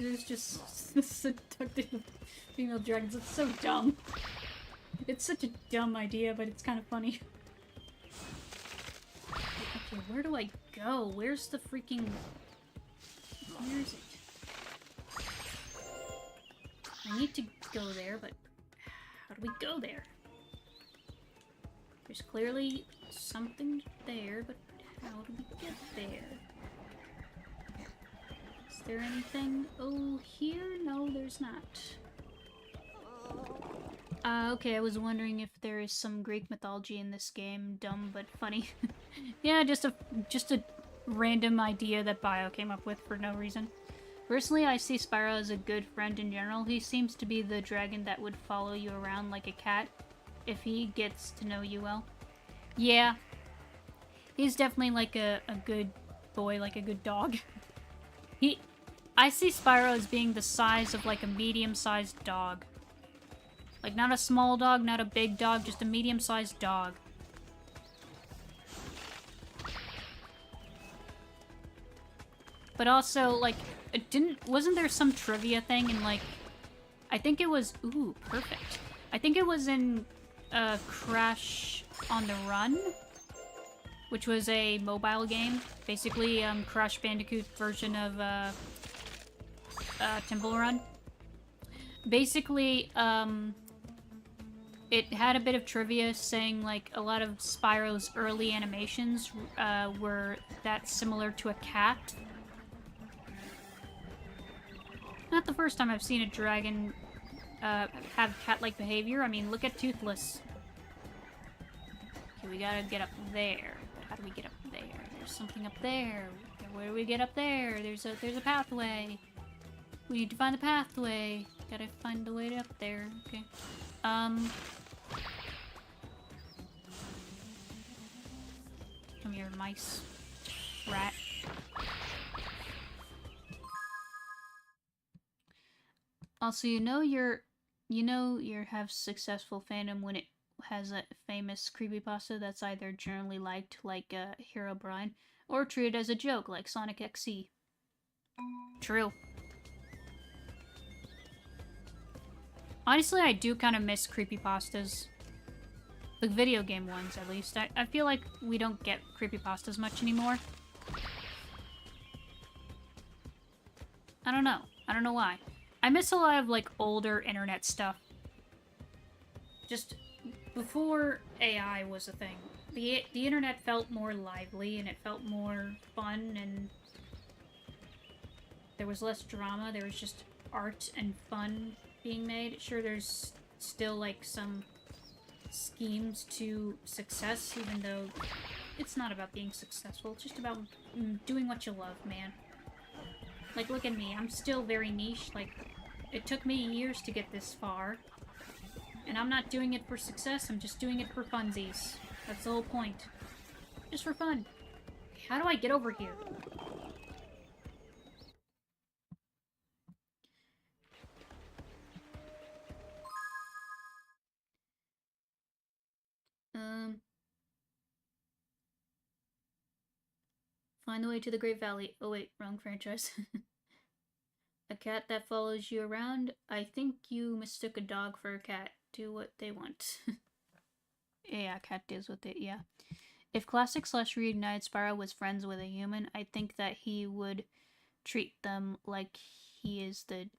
Zeus just seducted the female dragons. It's so dumb. It's such a dumb idea, but it's kind of funny. Okay, where do I go? Where's the freaking... Where is it? I need to go there, but how do we go there? There's clearly something there, but how do we get there? Is there anything? Oh, here? No, there's not. Okay, I was wondering if there is some Greek mythology in this game. Dumb, but funny. Yeah, just a random idea that Bio came up with for no reason. Personally, I see Spyro as a good friend in general. He seems to be the dragon that would follow you around like a cat if he gets to know you well. Yeah. He's definitely like a good boy, like a good dog. I see Spyro as being the size of like a medium-sized dog. Like, not a small dog, not a big dog, just a medium-sized dog. But also, like, wasn't there some trivia thing in, like, I think it was, ooh, perfect. I think it was in, Crash on the Run, which was a mobile game. Basically, Crash Bandicoot version of, Temple Run. Basically, it had a bit of trivia saying, like, a lot of Spyro's early animations were that similar to a cat. Not the first time I've seen a dragon have cat-like behavior. I mean, look at Toothless. Okay, we gotta get up there. But how do we get up there? There's something up there. Where do we get up there? There's a pathway. We need to find the pathway. Gotta find the way up there. Okay. Come here, mice. Rat. Also, you know you have successful fandom has a famous creepypasta that's either generally liked, like Herobrine, or treated as a joke, like Sonic XC. True. Honestly, I do kind of miss creepypastas. The video game ones, at least. I feel like we don't get creepypastas much anymore. I don't know. I don't know why. I miss a lot of, like, older internet stuff. Just before AI was a thing. The internet felt more lively, and it felt more fun, and there was less drama. There was just art and fun being made. Sure, there's still, like, some schemes to success, even though it's not about being successful. It's just about doing what you love, man. Like, look at me. I'm still very niche. Like, it took me years to get this far. And I'm not doing it for success. I'm just doing it for funsies. That's the whole point. Just for fun. How do I get over here? Find the way to the Great Valley. Oh wait, wrong franchise. A cat that follows you around. I think you mistook a dog for a cat. Do what they want. Yeah, cat does what they... Yeah. If Classic / Reunited Spyro was friends with a human, I think that he would treat them like he is the...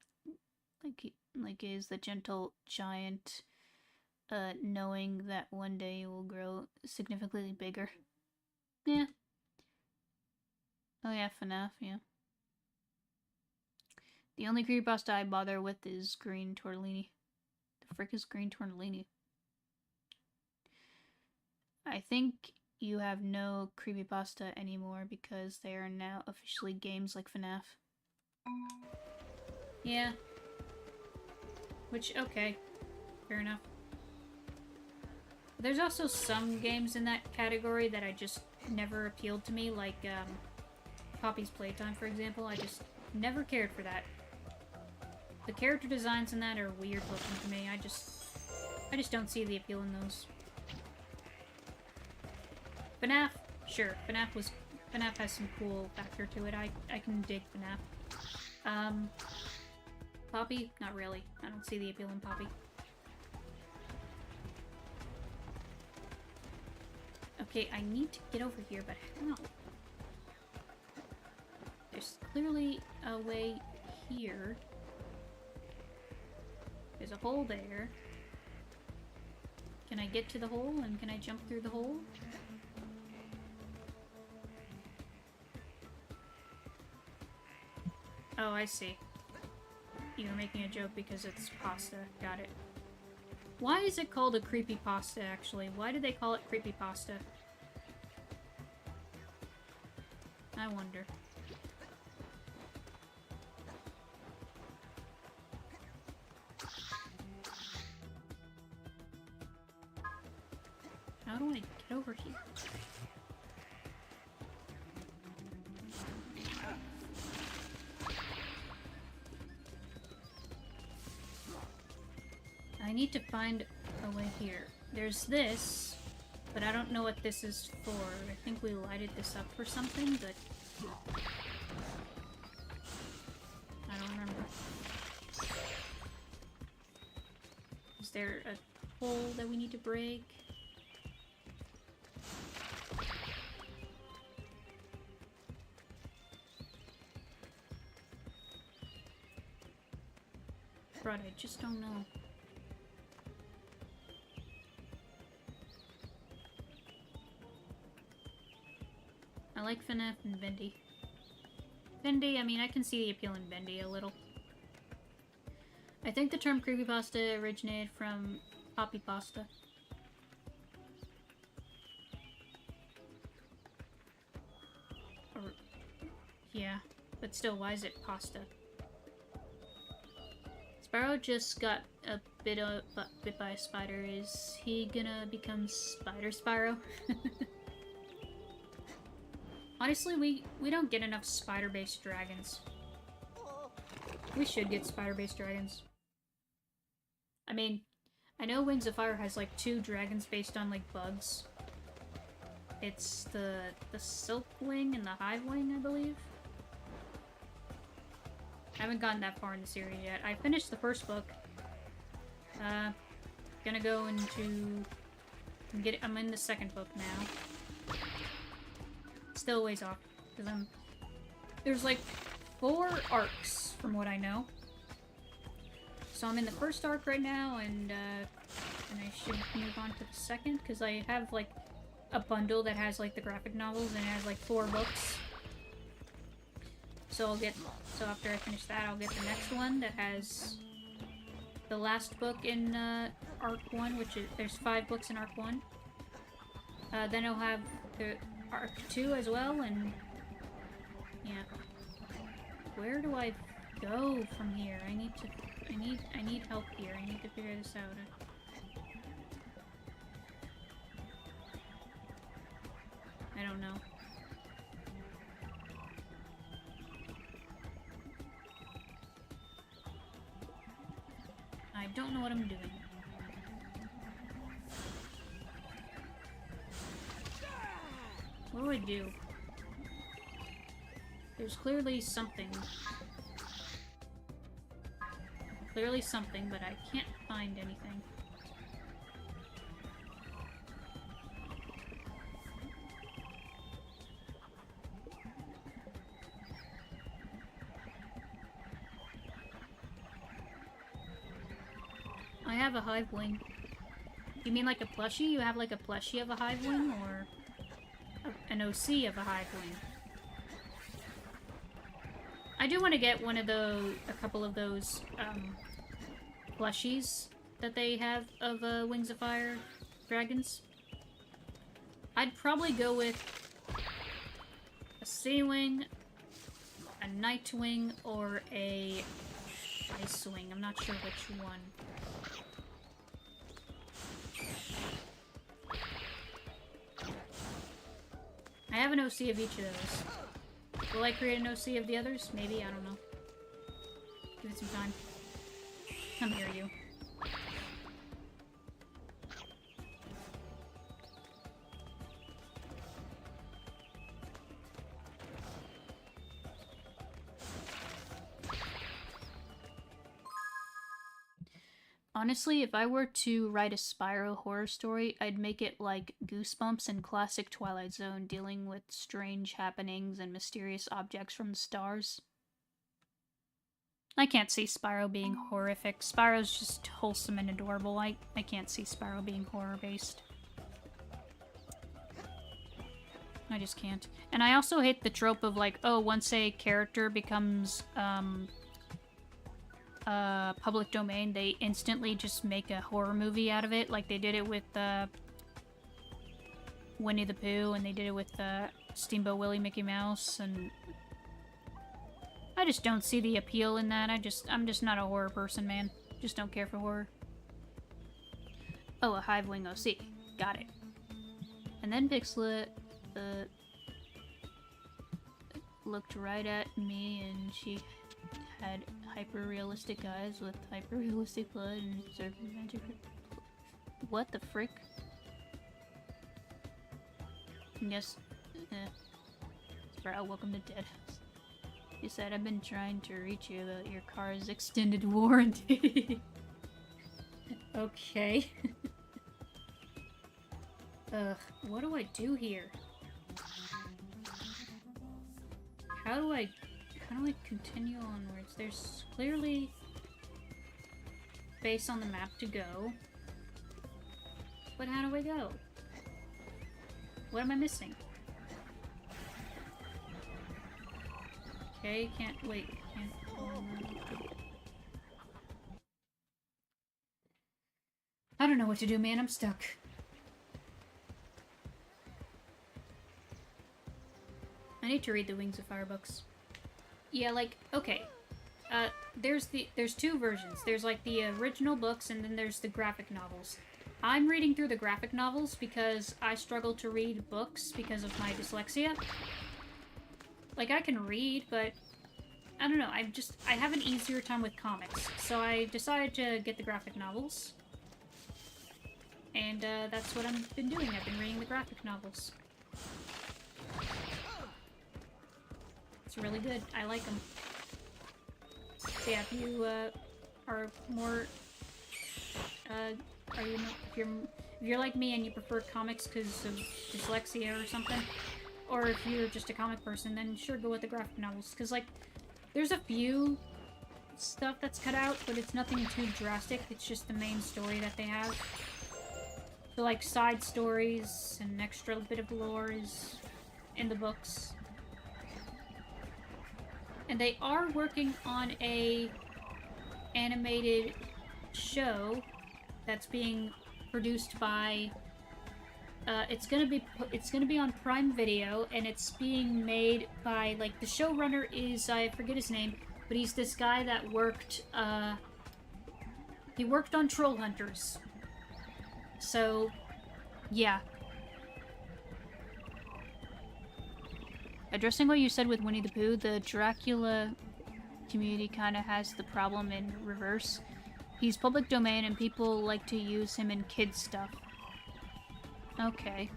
Like he is the gentle giant, knowing that one day he will grow significantly bigger. Yeah. Oh yeah, FNAF, yeah. The only creepypasta I bother with is Green Tortellini. The frick is Green Tortellini? I think you have no creepypasta anymore because they are now officially games like FNAF. Yeah. Which, okay. Fair enough. There's also some games in that category that I just never appealed to me, like, Poppy's Playtime, for example. I just never cared for that. The character designs in that are weird looking to me. I just don't see the appeal in those. FNAF, sure. FNAF has some cool factor to it. I can dig FNAF. Poppy, not really. I don't see the appeal in Poppy. Okay, I need to get over here, but how? There's clearly a way here. There's a hole there. Can I get to the hole, and can I jump through the hole? Oh, I see. You were making a joke because it's pasta. Got it. Why is it called a creepypasta, actually? Why do they call it creepypasta? I wonder. How do I get over here? I need to find a way here. There's this, but I don't know what this is for. I think we lighted this up for something, but I don't remember. Is there a hole that we need to break? Right, I just don't know. I like FNAF and Bendy. Bendy, I mean, I can see the appeal in Bendy a little. I think the term creepypasta originated from Poppy Pasta. Or, yeah, but still, why is it pasta? Spyro just got a bit by a spider. Is he gonna become Spider Spyro? Honestly, we don't get enough spider-based dragons. We should get spider-based dragons. I mean, I know Wings of Fire has like 2 dragons based on like bugs. It's the Silk Wing and the Hive Wing, I believe. I haven't gotten that far in the series yet. I finished the first book. Gonna go into... I'm in the second book now. Still a ways off, because there's like 4 arcs, from what I know. So I'm in the first arc right now, and I should move on to the second, because I have like a bundle that has like the graphic novels, and it has like 4 books. So after I finish that, I'll get the next one that has the last book in Arc 1, which is... There's 5 books in Arc 1. Then I'll have the Arc 2 as well, and... Yeah. Where do I go from here? I need help here. I need to figure this out. I don't know. I don't know what I'm doing. What do I do? There's clearly something. Clearly something, but I can't find anything. I have a Hive Wing. You mean like a plushie? You have like a plushie of a Hive Wing, or an OC of a Hive Wing? I do want to get a couple of those plushies that they have of Wings of Fire dragons. I'd probably go with a Sea Wing, a Night Wing, or a Ice Wing. I'm not sure which one. I have an OC of each of those. Will I create an OC of the others? Maybe, I don't know. Give it some time. Come here, you. Honestly, if I were to write a Spyro horror story, I'd make it like Goosebumps and classic Twilight Zone, dealing with strange happenings and mysterious objects from the stars. I can't see Spyro being horrific. Spyro's just wholesome and adorable. I can't see Spyro being horror-based. I just can't. And I also hate the trope of like, oh, once a character becomes, public domain, they instantly just make a horror movie out of it, like they did it with Winnie the Pooh, and they did it with Steamboat Willie Mickey Mouse, and I just don't see the appeal in that. I'm just not a horror person, man. Just don't care for horror. Oh, a Hive Wing OC. Got it. And then Pixlet looked right at me, and she had hyper-realistic eyes with hyper-realistic blood and serpent magic. What the frick? Yes. Spyro, welcome to Dead House. You said I've been trying to reach you about your car's extended warranty. Okay. Ugh, what do I do here? How do I continue onwards? There's clearly space on the map to go. But how do I go? What am I missing? Okay, can't wait. Can't. I don't know what to do, man. I'm stuck. I need to read the Wings of Fire books. Yeah, like, okay. There's 2 versions. There's like the original books, and then there's the graphic novels. I'm reading through the graphic novels because I struggle to read books because of my dyslexia. Like, I can read, but I don't know, I have an easier time with comics. So I decided to get the graphic novels. And that's what I've been doing. I've been reading the graphic novels. It's really good. I like them. So yeah, if you are more, if you're like me and you prefer comics because of dyslexia or something, or if you're just a comic person, then sure, go with the graphic novels. Because like, there's a few stuff that's cut out, but it's nothing too drastic. It's just the main story that they have. So like side stories and an extra bit of lore is in the books. And they are working on a animated show that's being produced by it's gonna be on Prime Video, and it's being made by, like, the showrunner is, I forget his name, but he's this guy that worked he worked on Troll Hunters. So yeah. Addressing what you said with Winnie the Pooh, the Dracula community kind of has the problem in reverse. He's public domain and people like to use him in kids stuff. Okay.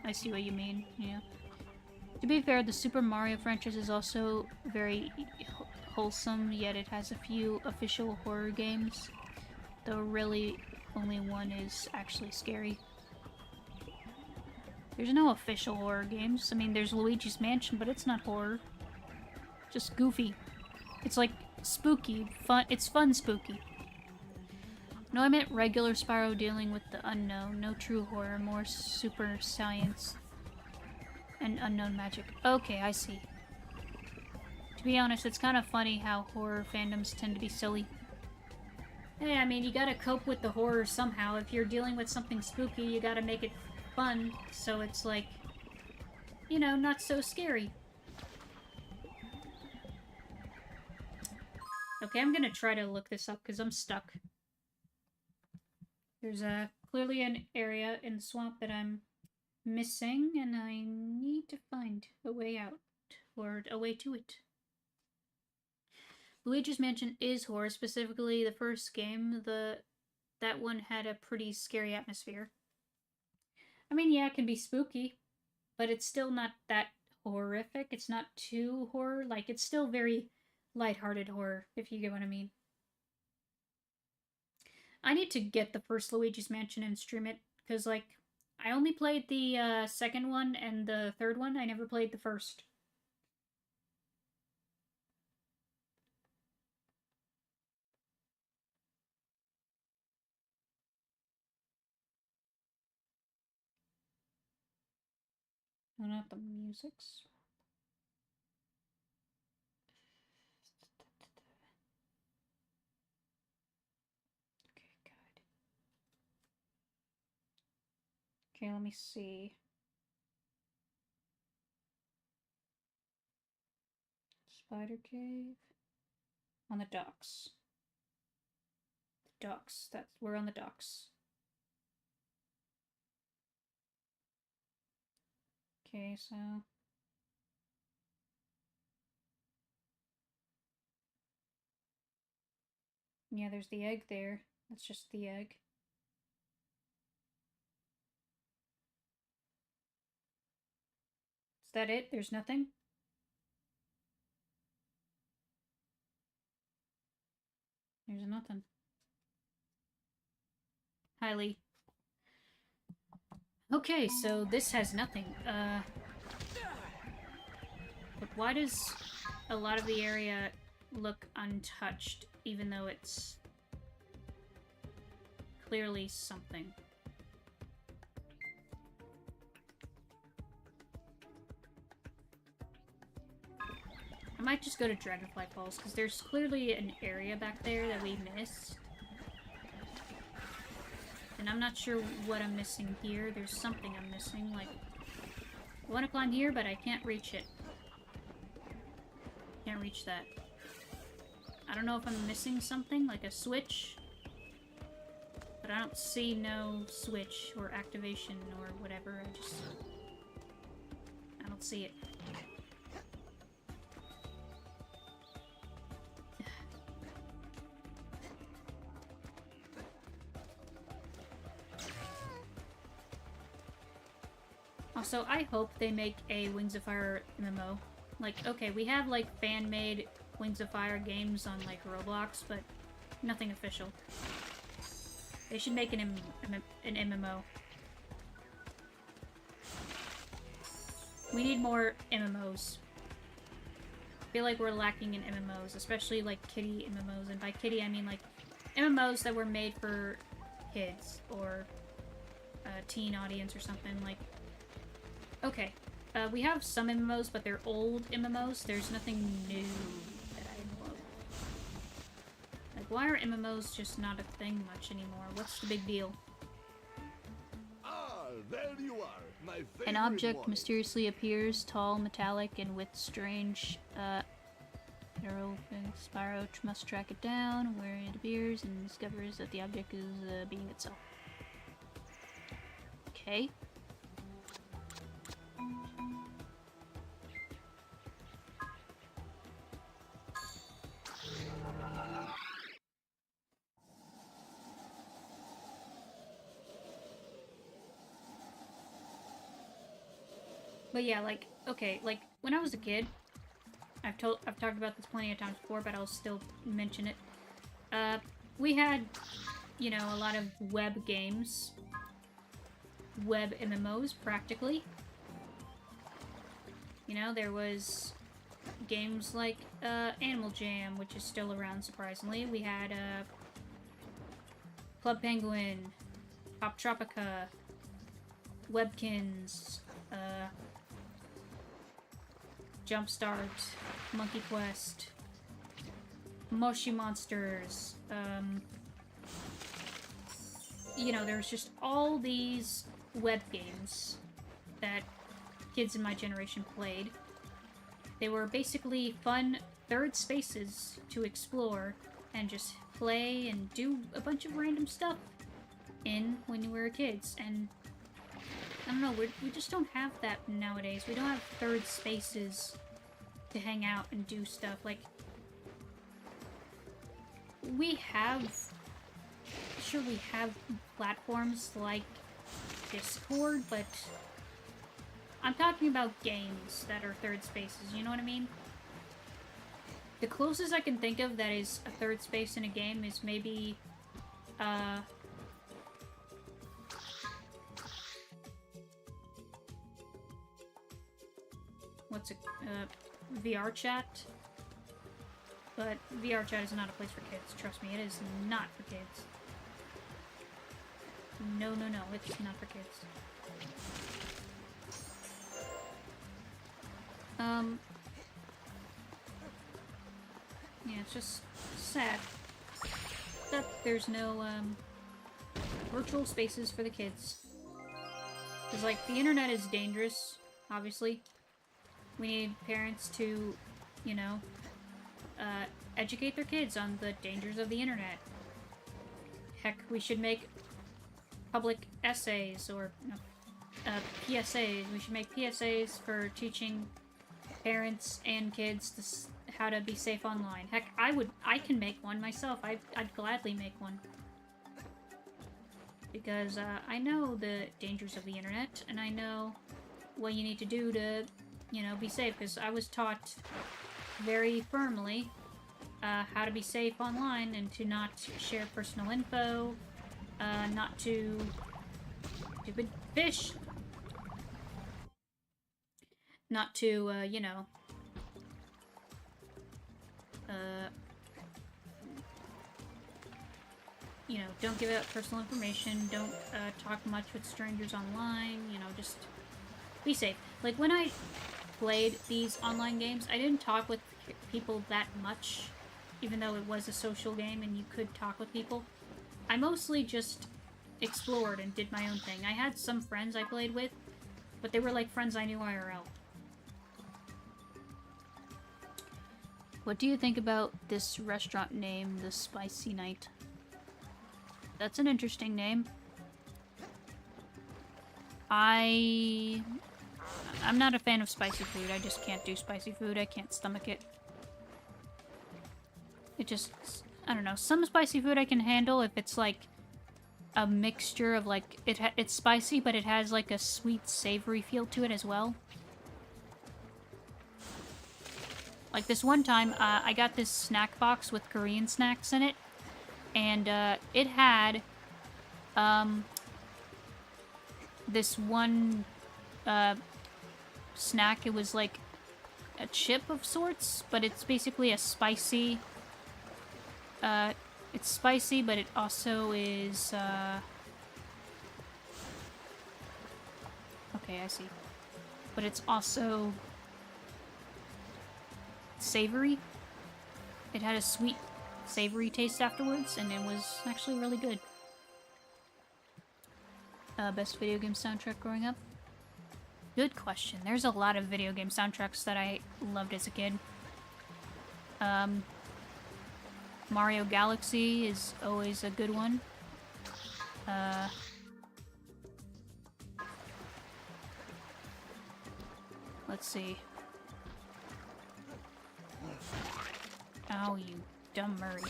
I see what you mean, yeah. To be fair, the Super Mario franchise is also very wholesome, yet it has a few official horror games. Though really, only one is actually scary. There's no official horror games. I mean, there's Luigi's Mansion, but it's not horror. Just goofy. It's like spooky. Fun. It's fun spooky. No, I meant regular Spyro dealing with the unknown. No true horror, more super science and unknown magic. Okay, I see. To be honest, it's kind of funny how horror fandoms tend to be silly. Hey, I mean, you gotta cope with the horror somehow. If you're dealing with something spooky, you gotta make it fun, so it's like, you know, not so scary. Okay, I'm gonna try to look this up because I'm stuck. There's clearly an area in the swamp that I'm missing, and I need to find a way out, or a way to it. Luigi's Mansion is horror, specifically the first game. That one had a pretty scary atmosphere. I mean, yeah, it can be spooky, but it's still not that horrific. It's not too horror. Like, it's still very lighthearted horror, if you get what I mean. I need to get the first Luigi's Mansion and stream it, because, like, I only played the second one and the third one. I never played the first. No, not the musics. Okay, good. Okay, let me see. Spider Cave. On the docks. The docks. We're on the docks. Okay, so yeah, there's the egg there. That's just the egg. Is that it? There's nothing? There's nothing. Highly. Okay, so this has nothing. But why does a lot of the area look untouched, even though it's clearly something? I might just go to Dragonfly Falls, because there's clearly an area back there that we missed. And I'm not sure what I'm missing here. There's something I'm missing, like, I want to climb here, but I can't reach it. Can't reach that. I don't know if I'm missing something, like a switch. But I don't see no switch or activation or whatever. I don't see it. Also, I hope they make a Wings of Fire MMO. Like, okay, we have, like, fan-made Wings of Fire games on, like, Roblox, but nothing official. They should make an MMO. We need more MMOs. I feel like we're lacking in MMOs, especially, like, kiddie MMOs. And by kiddie, I mean, like, MMOs that were made for kids or a teen audience or something. Like, okay, we have some MMOs, but they're old MMOs. There's nothing new that I know of. Like, why are MMOs just not a thing much anymore? What's the big deal? Ah, there you are, my favorite An object warrior. mysteriously appears, tall, metallic, and with strange, arrow. Spyro must track it down where it appears and discovers that the object is a being itself. Okay. But yeah, like, okay, like, when I was a kid, I've talked about this plenty of times before, but I'll still mention it. We had, you know, a lot of web games. Web MMOs, practically. You know, there was games like, Animal Jam, which is still around, surprisingly. We had, Club Penguin, Pop Tropica, Webkins, Jumpstart, Monkey Quest, Moshi Monsters, you know, there's just all these web games that kids in my generation played. They were basically fun third spaces to explore and just play and do a bunch of random stuff in when we were kids. And I don't know, we just don't have that nowadays. We don't have third spaces to hang out and do stuff. Like, we have... Sure, we have platforms like Discord, but I'm talking about games that are third spaces, you know what I mean? The closest I can think of that is a third space in a game is maybe, what's it, VR chat? But VR chat is not a place for kids, trust me, it is not for kids. No, no, no, it's not for kids. Yeah, it's just sad that there's no, virtual spaces for the kids. Because, like, the internet is dangerous, obviously. We need parents to, you know, educate their kids on the dangers of the internet. Heck, we should make public essays or PSAs. We should make PSAs for teaching parents and kids how to be safe online. Heck, I can make one myself. I'd gladly make one. Because I know the dangers of the internet, and I know what you need to do to, you know, be safe. Because I was taught very firmly how to be safe online and to not share personal info, not to... Stupid fish! Not to, you know... you know, don't give out personal information, don't talk much with strangers online, you know, just be safe. Like, when I played these online games, I didn't talk with people that much, even though it was a social game and you could talk with people. I mostly just explored and did my own thing. I had some friends I played with, but they were like friends I knew IRL. What do you think about this restaurant name, the Spicy Night? That's an interesting name. I'm not a fan of spicy food. I just can't do spicy food. I can't stomach it. It just... I don't know. Some spicy food I can handle if it's like a mixture of like it's spicy, but it has like a sweet, savory feel to it as well. Like this one time, I got this snack box with Korean snacks in it, and it had this one snack. It was like a chip of sorts, but it's basically a spicy. It's spicy, but it also is. Okay, I see. But it's also savory. It had a sweet, savory taste afterwards, and it was actually really good. Best video game soundtrack growing up? Good question. There's a lot of video game soundtracks that I loved as a kid. Mario Galaxy is always a good one. Let's see. Oh, you dumb Murray.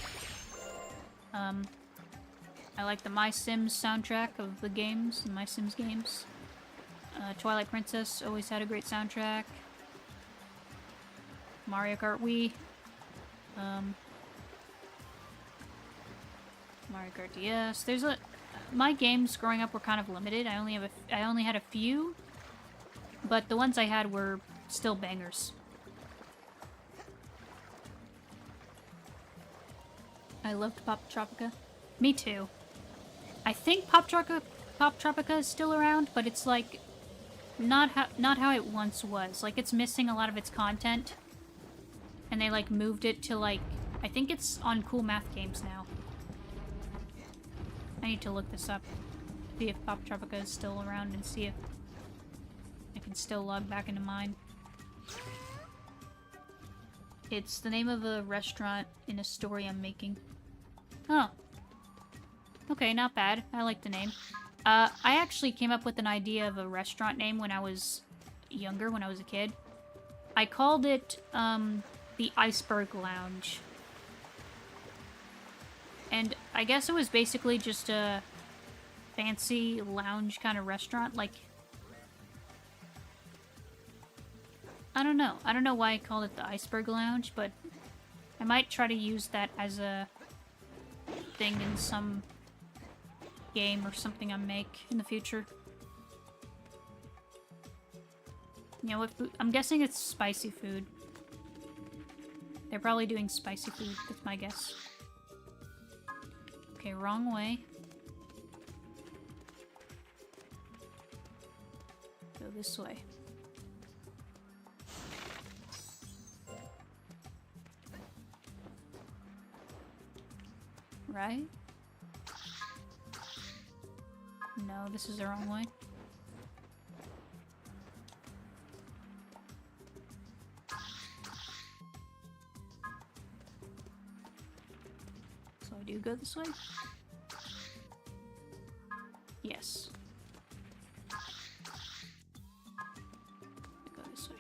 I like the My Sims soundtrack of the games, the My Sims games. Twilight Princess always had a great soundtrack. Mario Kart Wii. Mario Kart DS. My games growing up were kind of limited. I only had a few, but the ones I had were still bangers. I loved Pop Tropica. Me too. I think Pop Tropica is still around, but it's like not how it once was. Like it's missing a lot of its content, and they like moved it to like I think it's on Cool Math Games now. I need to look this up, see if Pop Tropica is still around, and see if I can still log back into mine. It's the name of a restaurant in a story I'm making. Oh. Okay, not bad. I like the name. I actually came up with an idea of a restaurant name when I was younger, when I was a kid. I called it, the Iceberg Lounge. And I guess it was basically just a fancy lounge kind of restaurant, like... I don't know. I don't know why I called it the Iceberg Lounge, but I might try to use that as a thing in some game or something I make in the future. You know what food? I'm guessing it's spicy food. They're probably doing spicy food, that's my guess. Okay, wrong way. Go this way. Right? No, this is the wrong way. So I do go this way? Yes. I go this way.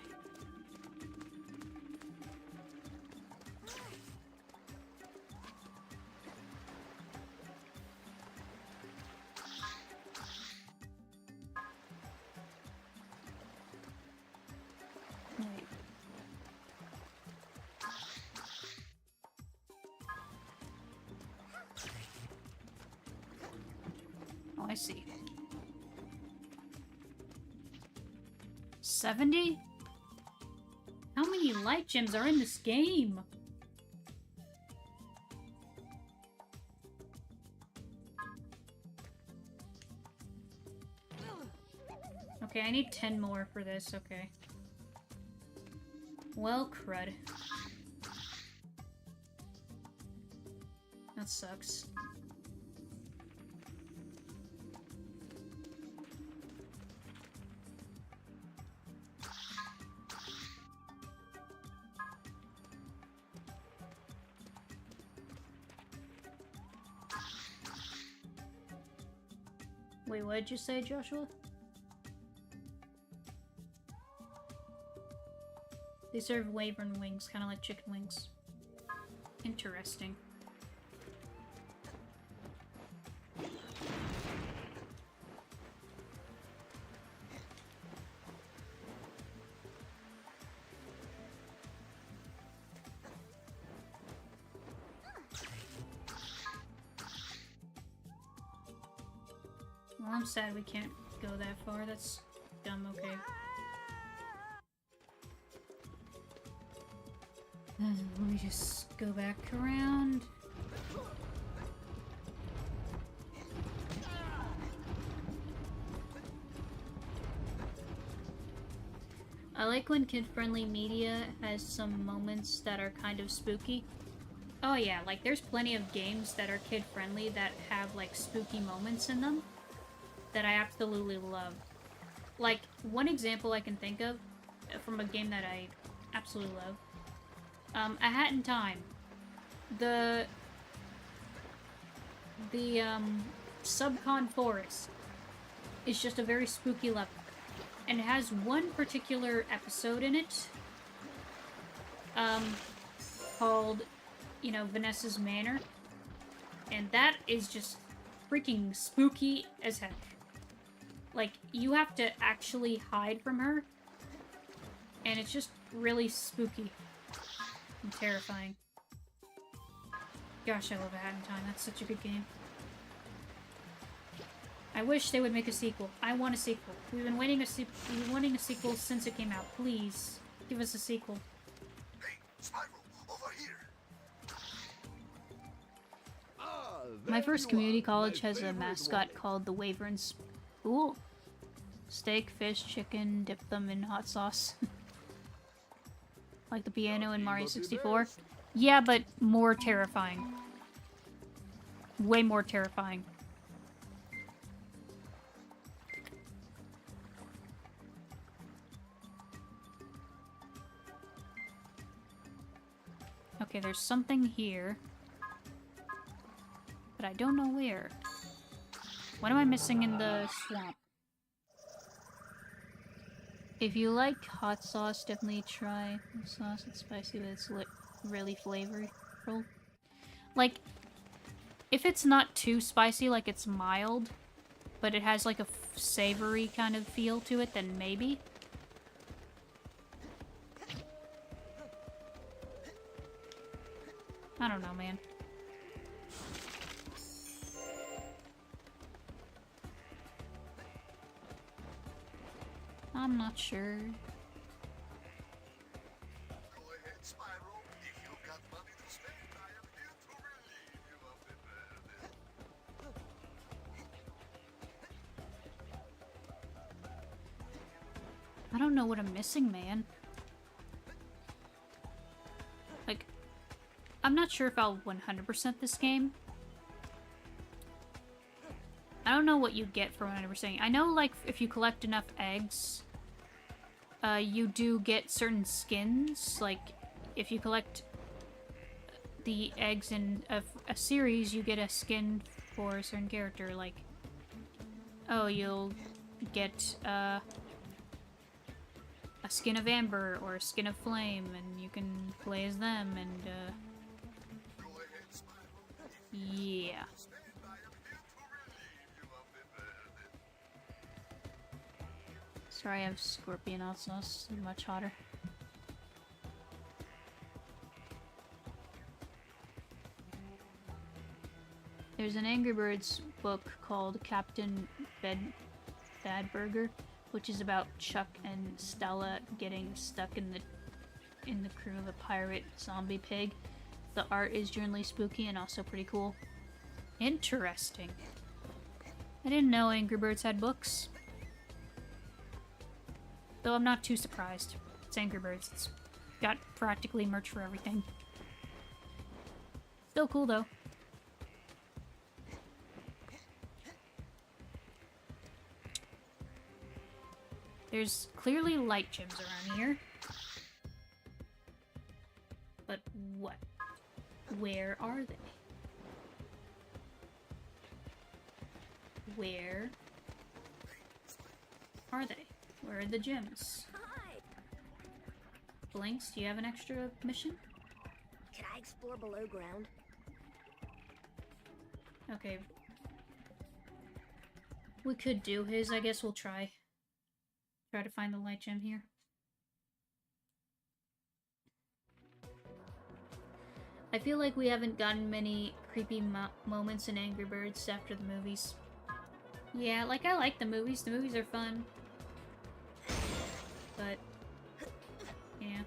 Wait. Oh, I see. 70? How many light gems are in this game? Okay, I need 10 more for this, okay. Well, crud. That sucks. Wait, what did you say, Joshua? They serve wyvern wings, kind of like chicken wings. Interesting. Well, I'm sad we can't go that far. That's dumb, okay. Let me just go back around. I like when kid-friendly media has some moments that are kind of spooky. Oh yeah, like there's plenty of games that are kid-friendly that have like spooky moments in them that I absolutely love. Like, one example I can think of from a game that I absolutely love. A Hat in Time. The Subcon Forest is just a very spooky level. And it has one particular episode in it, called, you know, Vanessa's Manor. And that is just freaking spooky as heck. Like, you have to actually hide from her. And it's just really spooky and terrifying. Gosh, I love A Hat in Time. That's such a good game. I wish they would make a sequel. I want a sequel. We've been wanting a sequel since it came out. Please, give us a sequel. Hey, Spyro, over here. My There first you community are, college my has a favorite mascot one. called the Wyverns. Cool. Steak, fish, chicken, dip them in hot sauce. Like the piano in Mario 64. Yeah, but more terrifying. Way more terrifying. Okay, there's something here. But I don't know where. What am I missing in the swamp? If you like hot sauce, definitely try the sauce. It's spicy, but it's really flavorful. Like, if it's not too spicy, like it's mild, but it has like a savory kind of feel to it, then maybe. I don't know, man. I'm not sure. Go ahead, Spyro. If you got money to spend, I am here to relieve you of the burden. I don't know what I'm missing, man. Like, I'm not sure if I'll 100% this game. I don't know what you get for 100%. I know, like, if you collect enough eggs, you do get certain skins. Like, if you collect the eggs in a series, you get a skin for a certain character. Like, oh, you'll get, a skin of Amber or a skin of Flame, and you can play as them, and, Go ahead, Spyro. yeah. Spend, I am here to relieve you of the burden. Sorry, I have scorpion hot sauce. Much hotter. There's an Angry Birds book called Captain Badburger, which is about Chuck and Stella getting stuck in the crew of a pirate zombie pig. The art is generally spooky and also pretty cool. Interesting. I didn't know Angry Birds had books. Though I'm not too surprised. It's Angry Birds. It's got practically merch for everything. Still cool though. There's clearly light gems around here. But what? Where are they? Where are they? Where are the gems? Blinks, do you have an extra mission? Can I explore below ground? Okay. We could do his, I guess we'll try. Try to find the light gem here. I feel like we haven't gotten many creepy moments in Angry Birds after the movies. Yeah, like, I like the movies. The movies are fun. But, yeah.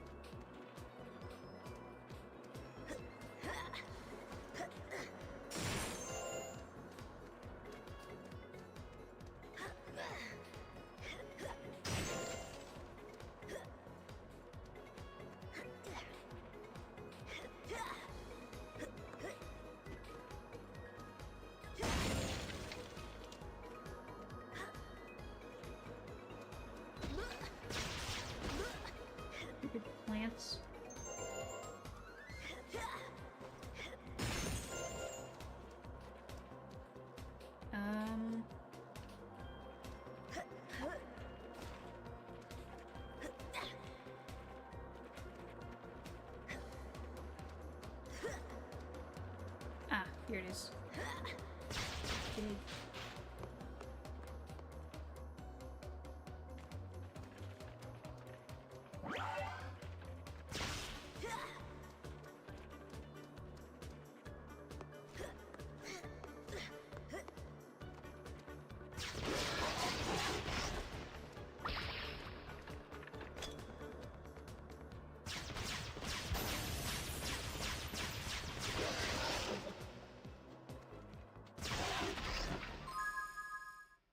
Stupid plants. Um... Ah, here it is. Dig.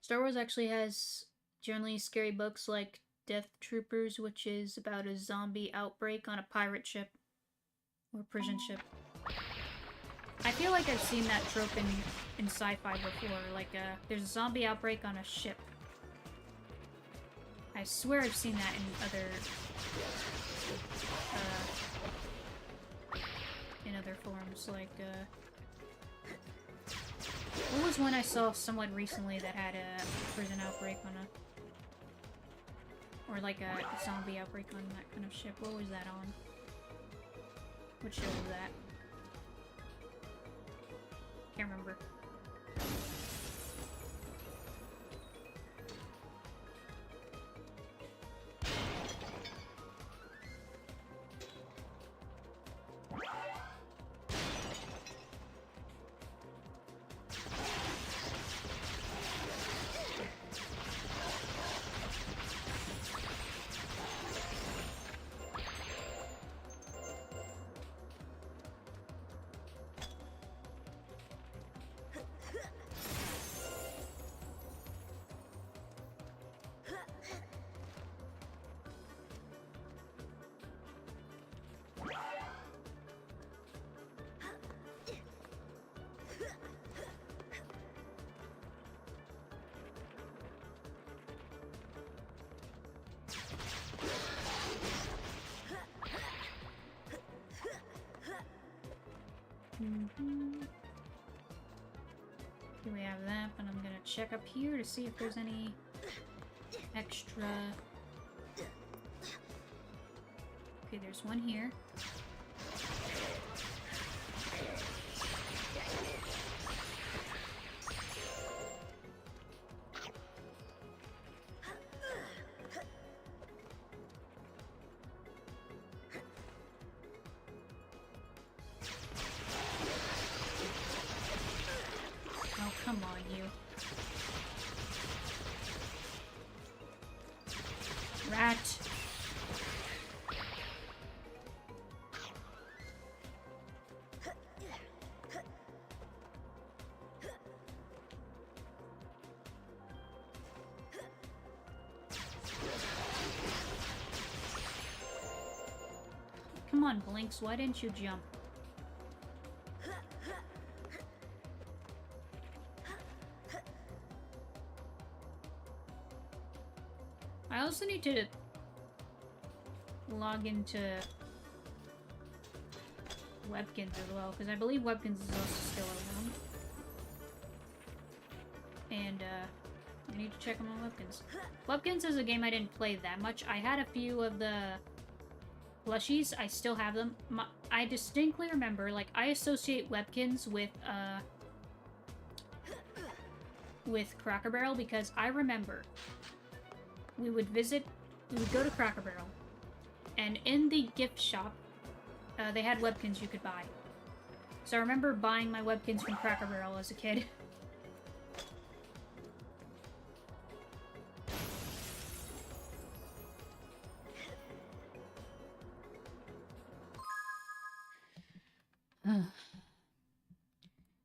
Star Wars actually has generally scary books like Death Troopers, which is about a zombie outbreak on a pirate ship or prison ship. I feel like I've seen that trope in sci-fi before. Like, there's a zombie outbreak on a ship. I swear I've seen that in other forms. Like, what was one I saw somewhat recently that had a prison outbreak on a... Or like a zombie outbreak on that kind of ship? What was that on? What show was that? Can't remember. Here we have that, but I'm gonna check up here to see if there's any extra... Okay, there's one here. Oh, come on, you. Rat. Come on, Blinks, why didn't you jump? I also need to log into Webkins as well, because I believe Webkins is also still around. And, I need to check them on Webkins. Webkins is a game I didn't play that much. I had a few of the plushies. I still have them. I distinctly remember, like, I associate Webkins with Cracker Barrel because I remember we would go to Cracker Barrel, and in the gift shop, they had Webkins you could buy. So I remember buying my Webkins from Cracker Barrel as a kid.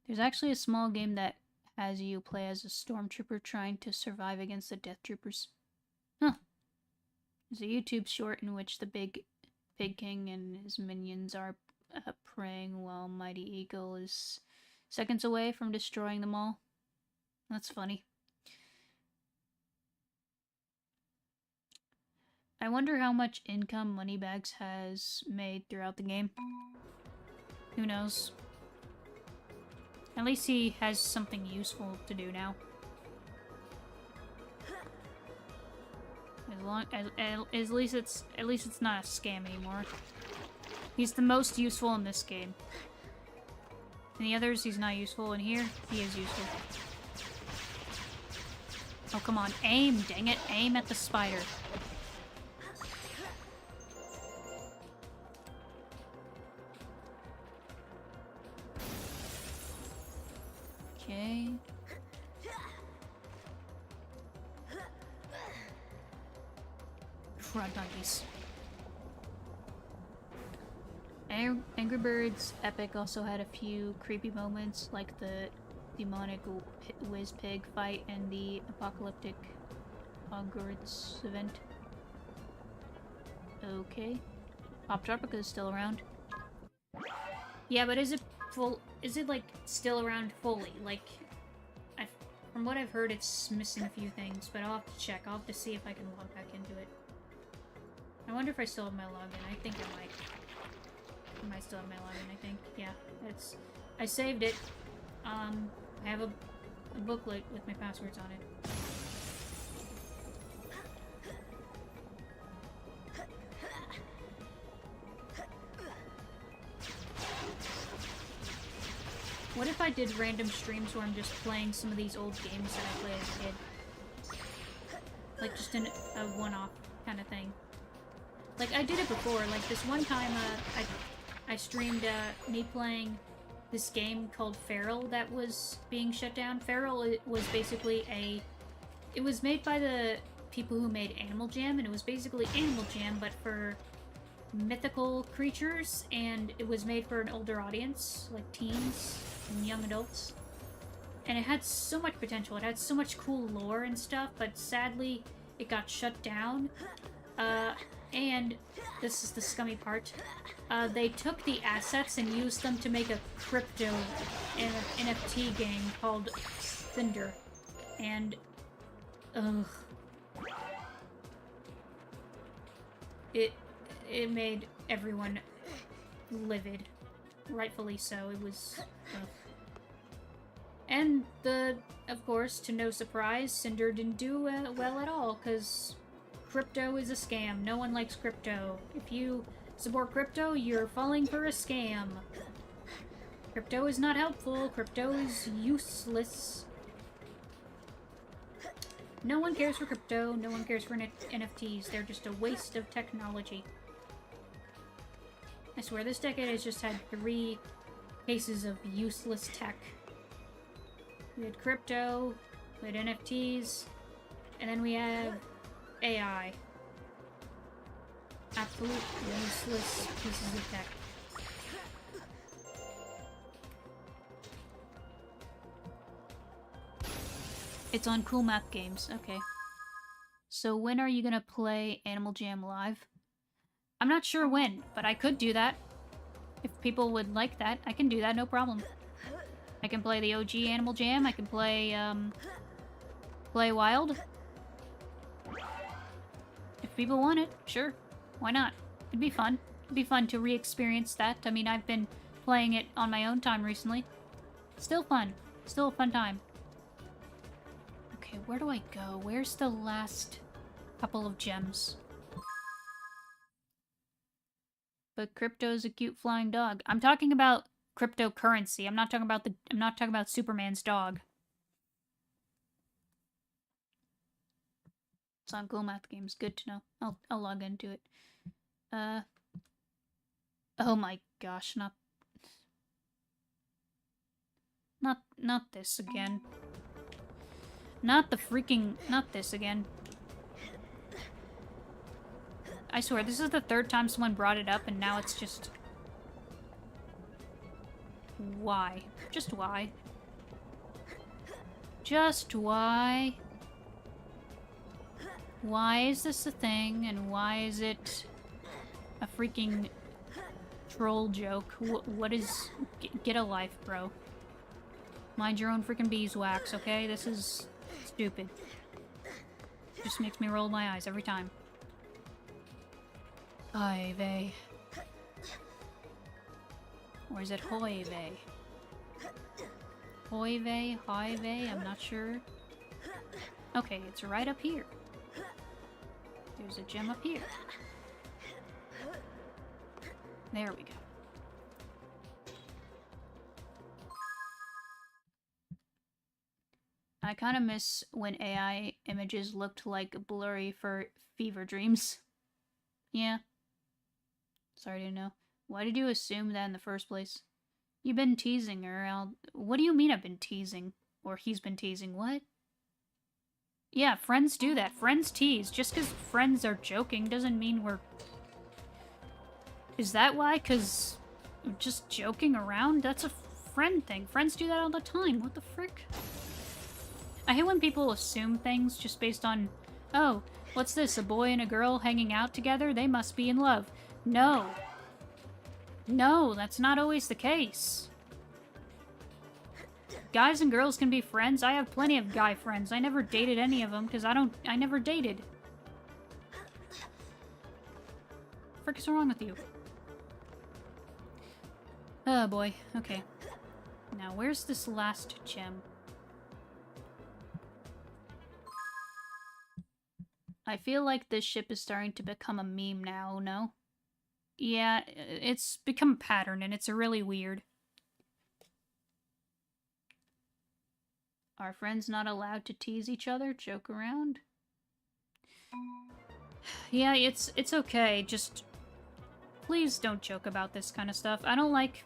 There's actually a small game that has you play as a stormtrooper trying to survive against the death troopers. Huh. There's a YouTube short in which the big Pig King and his minions are praying while Mighty Eagle is seconds away from destroying them all. That's funny. I wonder how much income Moneybags has made throughout the game. Who knows? At least he has something useful to do now. At least it's not a scam anymore. He's the most useful in this game. In the others, he's not useful. In here, he is useful. Oh, come on. Aim, dang it. Aim at the spider. Okay. Front monkeys. Angry Birds Epic also had a few creepy moments, like the demonic whiz pig fight and the apocalyptic Hogwarts event. Okay. Pop Tropica is still around. Yeah, but is it full? Is it like still around fully? Like, from what I've heard, it's missing a few things, but I'll have to check. I'll have to see if I can log back into it. I wonder if I still have my login. I think I might. I might still have my login, I think. Yeah, I saved it. I have a booklet with my passwords on it. What if I did random streams where I'm just playing some of these old games that I played as a kid? Like just a one-off kind of thing. Like I did it before. Like this one time, I streamed me playing this game called Feral that was being shut down. Feral was basically it was made by the people who made Animal Jam, and it was basically Animal Jam but for mythical creatures, and it was made for an older audience, like teens and young adults. And it had so much potential. It had so much cool lore and stuff, but sadly it got shut down. And this is the scummy part. They took the assets and used them to make a crypto NFT game called Cinder. And ugh. It made everyone livid. Rightfully so. It was ugh. And of course, to no surprise, Cinder didn't do well at all, because crypto is a scam. No one likes crypto. If you support crypto, you're falling for a scam. Crypto is not helpful. Crypto is useless. No one cares for crypto. No one cares for NFTs. They're just a waste of technology. I swear, this decade has just had 3 cases of useless tech. We had crypto, we had NFTs, and then we have AI. Absolute useless pieces of tech. It's on Cool Math Games. Okay. So when are you gonna play Animal Jam live? I'm not sure when, but I could do that. If people would like that, I can do that, no problem. I can play the OG Animal Jam, I can play, play Wild. If people want it, sure. Why not? It'd be fun. It'd be fun to re-experience that. I mean, I've been playing it on my own time recently. Still fun. Still a fun time. Okay, where do I go? Where's the last couple of gems? But crypto's a cute flying dog. I'm talking about cryptocurrency. I'm not talking about Superman's dog. It's on Cool Math Games. Good to know. I'll log into it. Oh my gosh, not this again. Not this again. I swear, this is the 3rd time someone brought it up, and now it's just... why? Just why? Just why? Why is this a thing, and why is it a freaking troll joke? What is... Get a life, bro. Mind your own freaking beeswax, okay? This is stupid. Just makes me roll my eyes every time. Oy vey. Or is it hoy vey? Hoy vey? High vey? I'm not sure. Okay, it's right up here. There's a gem up here. There we go. I kind of miss when AI images looked like blurry for fever dreams. Yeah. Sorry to know. Why did you assume that in the first place? You've been teasing her. What do you mean I've been teasing? Or he's been teasing? What? Yeah, friends do that. Friends tease. Just because friends are joking doesn't mean we're... Is that why? Because we're just joking around? That's a friend thing. Friends do that all the time. What the frick? I hate when people assume things just based on, oh, what's this, a boy and a girl hanging out together? They must be in love. No. No, that's not always the case. Guys and girls can be friends. I have plenty of guy friends. I never dated any of them because I never dated. Frick is wrong with you? Oh boy, okay. Now where's this last gem? I feel like this ship is starting to become a meme now, no? Yeah, it's become a pattern and it's really weird. Are friends not allowed to tease each other, joke around? Yeah, it's okay, just please don't joke about this kind of stuff. I don't like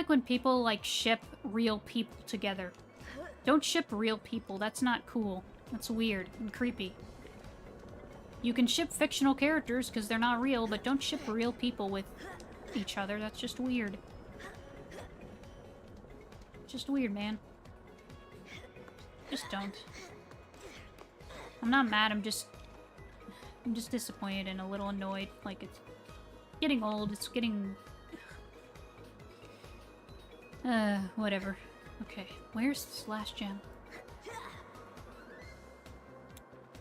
when people like ship real people together. Don't ship real people, that's not cool. That's weird and creepy. You can ship fictional characters because they're not real, but don't ship real people with each other. That's just weird. Just weird, man. Just don't. I'm not mad, I'm just disappointed and a little annoyed. Like, it's getting old, it's getting... whatever. Okay, where's this last gem?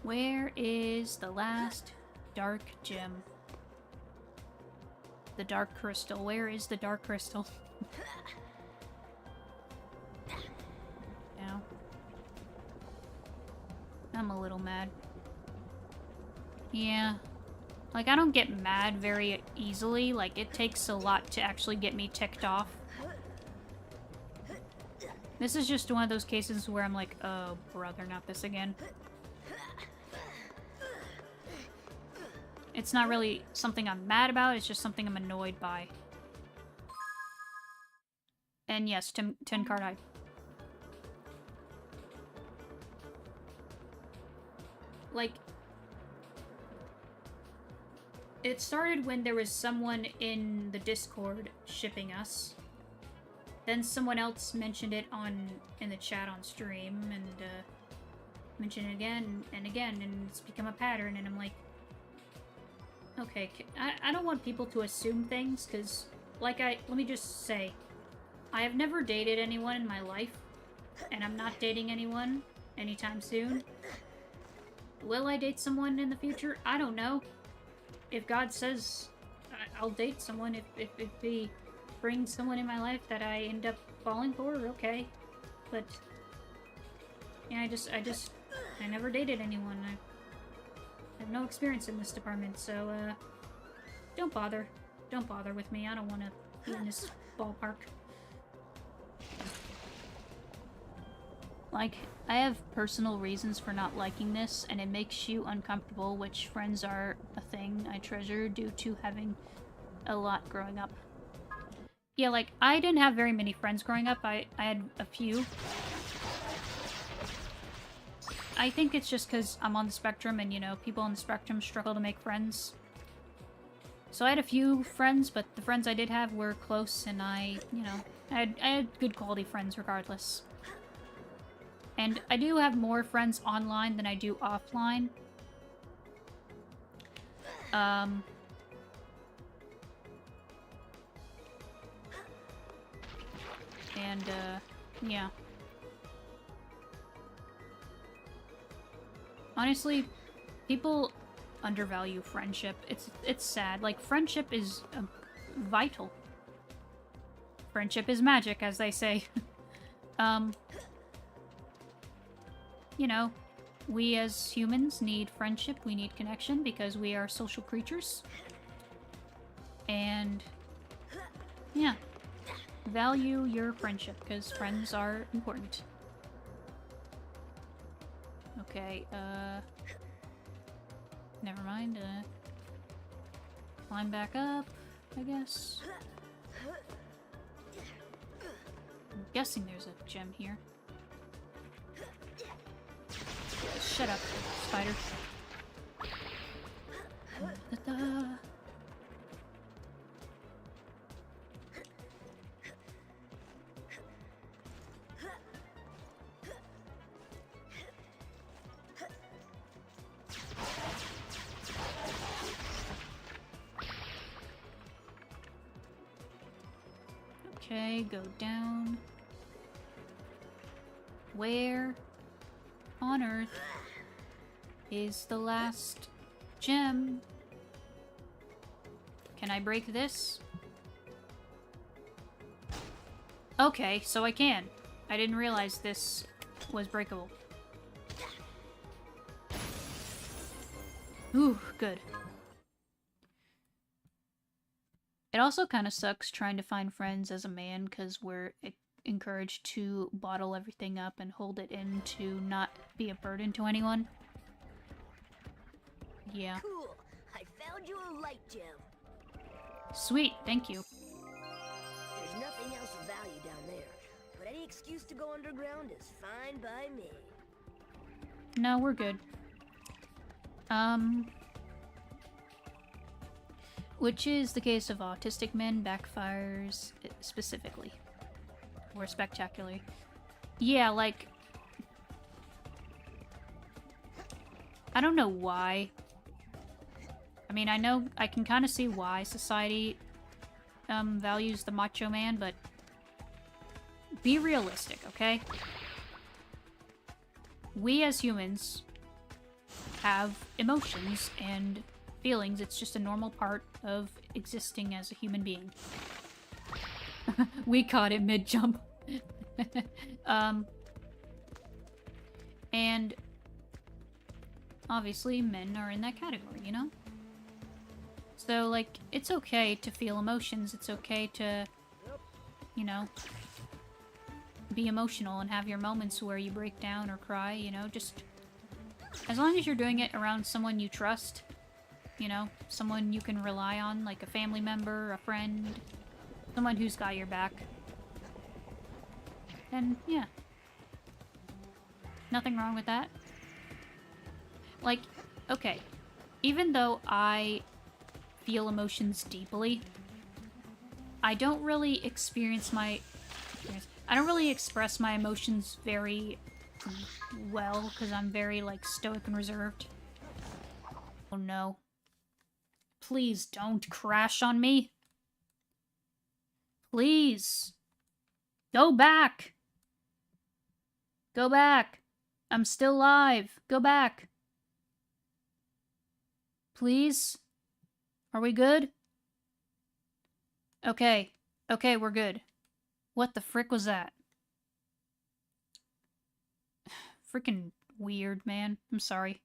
Where is the last dark gem? The dark crystal. Where is the dark crystal? Now. I'm a little mad. Yeah. Like, I don't get mad very easily. Like, it takes a lot to actually get me ticked off. This is just one of those cases where I'm like, oh, brother, not this again. It's not really something I'm mad about, it's just something I'm annoyed by. And yes, 10 card hype. Like, it started when there was someone in the Discord shipping us. Then someone else mentioned it in the chat on stream, and mentioned it again and again, and it's become a pattern, and I'm like, okay, I don't want people to assume things, because, like, let me just say, I have never dated anyone in my life, and I'm not dating anyone anytime soon. Will I date someone in the future? I don't know. If God says I'll date someone, if he brings someone in my life that I end up falling for, okay. But, yeah, I never dated anyone. I have no experience in this department, so, don't bother. Don't bother with me. I don't want to be in this ballpark. Like, I have personal reasons for not liking this, and it makes you uncomfortable, which friends are a thing I treasure due to having a lot growing up. Yeah, like, I didn't have very many friends growing up. I had a few. I think it's just because I'm on the spectrum and, you know, people on the spectrum struggle to make friends. So I had a few friends, but the friends I did have were close, and I had good quality friends regardless. And I do have more friends online than I do offline. Yeah. Honestly, people undervalue friendship. It's sad. Like, friendship is vital. Friendship is magic, as they say. You know, we as humans need friendship, we need connection, because we are social creatures. And, yeah. Value your friendship, because friends are important. Okay, never mind, climb back up, I guess. I'm guessing there's a gem here. Shut up, spider. Da-da. Okay, go down. Where on Earth is the last gem? Can I break this? Okay, so I can. I didn't realize this was breakable. Ooh, good. It also kind of sucks trying to find friends as a man, because we're encouraged to bottle everything up and hold it in to not be a burden to anyone. Yeah. Cool. I found you a light gem. Sweet, thank you. There's nothing else of value down there, but any excuse to go underground is fine by me. No, we're good. Which is the case of autistic men backfires specifically. Or spectacularly. Yeah, like... I don't know why. I mean, I can kind of see why society values the macho man, but be realistic, okay? We as humans have emotions and feelings. It's just a normal part of existing as a human being. We caught it mid-jump. And obviously men are in that category, you know? So, like, it's okay to feel emotions. It's okay to, you know, be emotional and have your moments where you break down or cry, you know? Just as long as you're doing it around someone you trust, you know? Someone you can rely on, like a family member, a friend, someone who's got your back. And, yeah. Nothing wrong with that. Like, okay. Even though I feel emotions deeply, I don't really express my emotions very well, because I'm very, like, stoic and reserved. Oh no. Please don't crash on me. Please. Go back. Go back. I'm still alive. Go back. Please? Are we good? Okay. Okay, we're good. What the frick was that? Freaking weird, man. I'm sorry.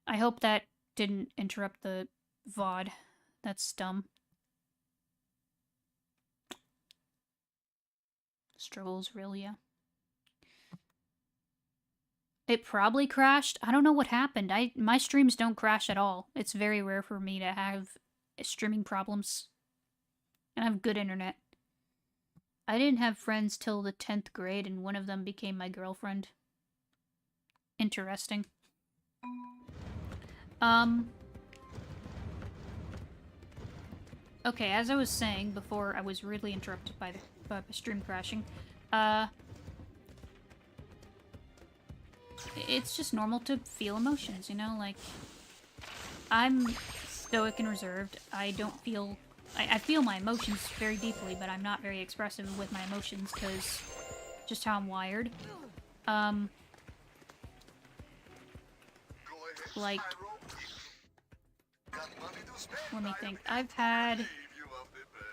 I hope that didn't interrupt the VOD. That's dumb. Struggles, really, yeah. It probably crashed. I don't know what happened. My streams don't crash at all. It's very rare for me to have streaming problems. And I have good internet. I didn't have friends till the 10th grade, and one of them became my girlfriend. Interesting. Okay, as I was saying before I was rudely interrupted by the stream crashing, it's just normal to feel emotions, you know? Like, I'm stoic and reserved. I don't feel... I feel my emotions very deeply, but I'm not very expressive with my emotions, because just how I'm wired. Go ahead, Like, Spyro. Got money to spend. let me I am think. here I've to had relieve you of the burden.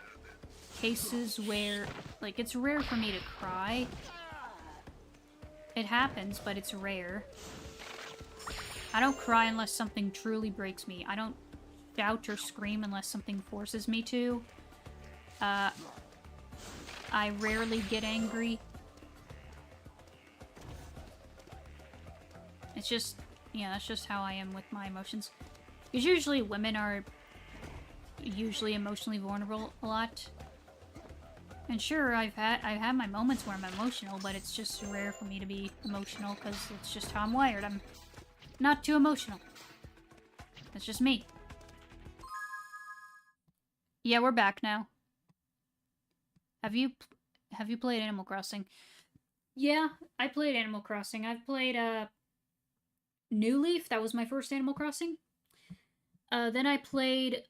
cases where, like, it's rare for me to cry. It happens, but it's rare. I don't cry unless something truly breaks me. I don't shout or scream unless something forces me to. I rarely get angry. It's just, yeah, that's just how I am with my emotions. Because usually women are usually emotionally vulnerable a lot. And sure, I've had my moments where I'm emotional, but it's just rare for me to be emotional because it's just how I'm wired. I'm not too emotional. That's just me. Yeah, we're back now. Have you played Animal Crossing? Yeah, I played Animal Crossing. I've played New Leaf. That was my first Animal Crossing. Then I played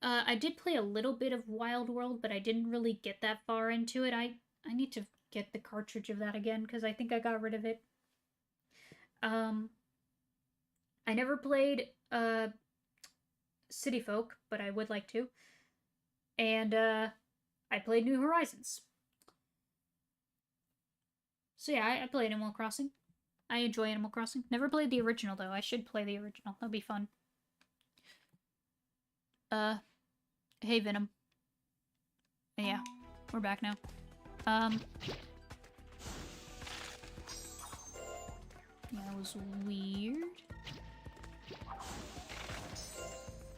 I did play a little bit of Wild World, but I didn't really get that far into it. I need to get the cartridge of that again because I think I got rid of it. I never played City Folk, but I would like to. And I played New Horizons. So yeah, I played Animal Crossing. I enjoy Animal Crossing. Never played the original though. I should play the original. That'll be fun. Hey Venom. Yeah, we're back now. That was weird.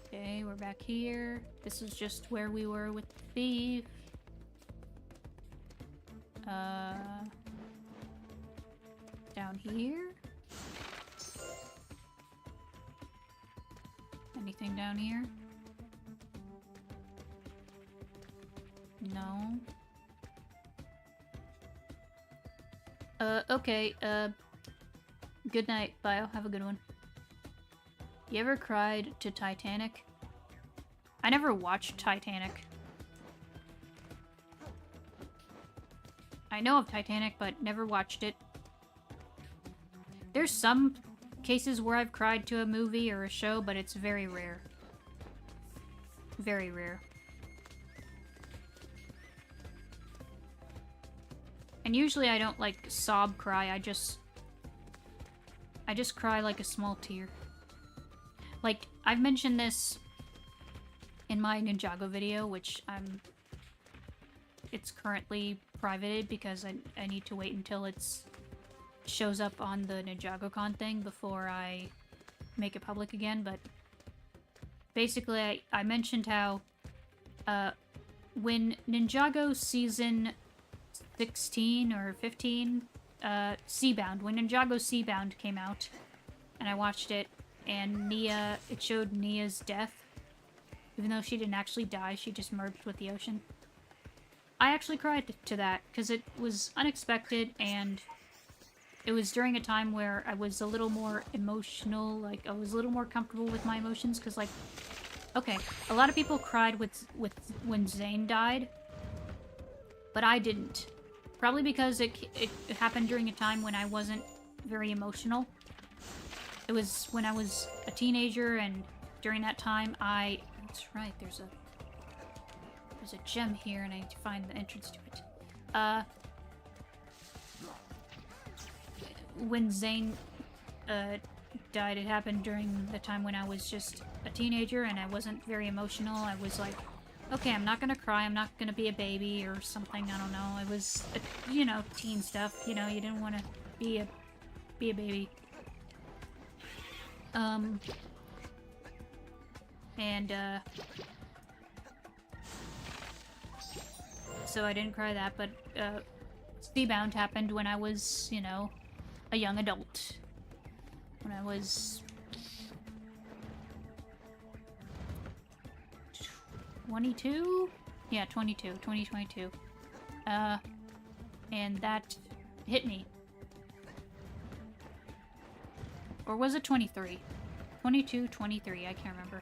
Okay, we're back here. This is just where we were with the thief. Down here? Anything down here? No. Okay, good night, Bio. Have a good one. You ever cried to Titanic? I never watched Titanic. I know of Titanic, but never watched it. There's some cases where I've cried to a movie or a show, but it's very rare. Very rare. And usually I don't, like, sob cry, I just cry like a small tear. Like, I've mentioned this in my Ninjago video, which it's currently privated because I need to wait until it shows up on the NinjagoCon thing before I make it public again, but basically I mentioned how when Ninjago Season 16 or 15, Seabound, when Ninjago Seabound came out, and I watched it, and it showed Nia's death. Even though she didn't actually die, she just merged with the ocean. I actually cried to that, because it was unexpected, and it was during a time where I was a little more emotional, like, I was a little more comfortable with my emotions, because, like, okay, a lot of people cried when Zane died, but I didn't. Probably because it happened during a time when I wasn't very emotional. It was when I was a teenager, and during that time that's right, there's a gem here, and I need to find the entrance to it. When Zane died, it happened during the time when I was just a teenager, and I wasn't very emotional. I was like, okay, I'm not gonna cry, I'm not gonna be a baby or something, I don't know. It was, you know, teen stuff, you know, you didn't want to be a baby. So I didn't cry that, but, Seabound happened when I was, you know, a young adult. When I was 22? Yeah, 22. 2022. And that hit me. Or was it 23? 22, 23, I can't remember.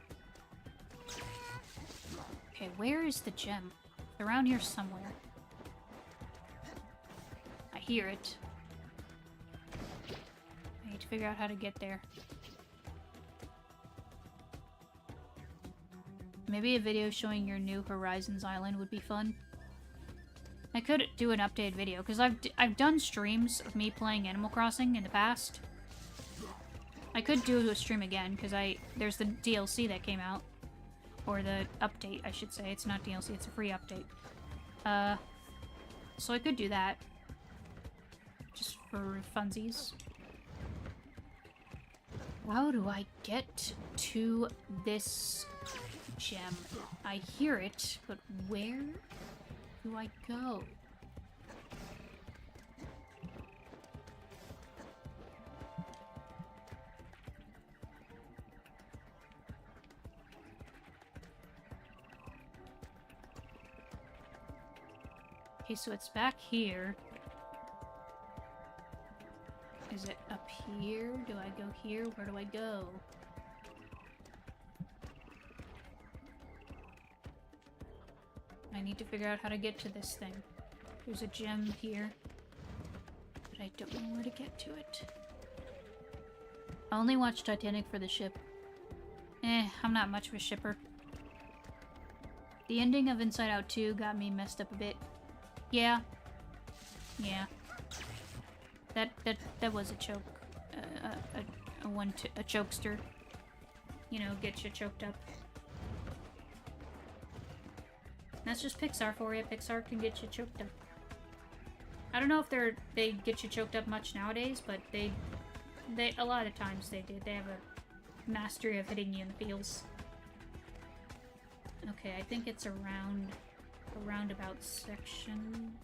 Okay, where is the gem? It's around here somewhere. I hear it. I need to figure out how to get there. Maybe a video showing your new Horizons Island would be fun. I could do an updated video, because I've done streams of me playing Animal Crossing in the past. I could do a stream again, because there's the DLC that came out. Or the update, I should say. It's not DLC, it's a free update. So I could do that. Just for funsies. How do I get to this gem? I hear it, but where do I go? Okay, so it's back here. Is it up here? Do I go here? Where do I go? I need to figure out how to get to this thing. There's a gem here, but I don't know where to get to it. I only watched Titanic for the ship. I'm not much of a shipper. The ending of Inside Out 2 got me messed up a bit. Yeah. Yeah. That was a choke. A chokester. You know, get you choked up. That's just Pixar for you. Pixar can get you choked up. I don't know if they get you choked up much nowadays, but they a lot of times they did. They have a mastery of hitting you in the feels. Okay, I think it's around a roundabout section.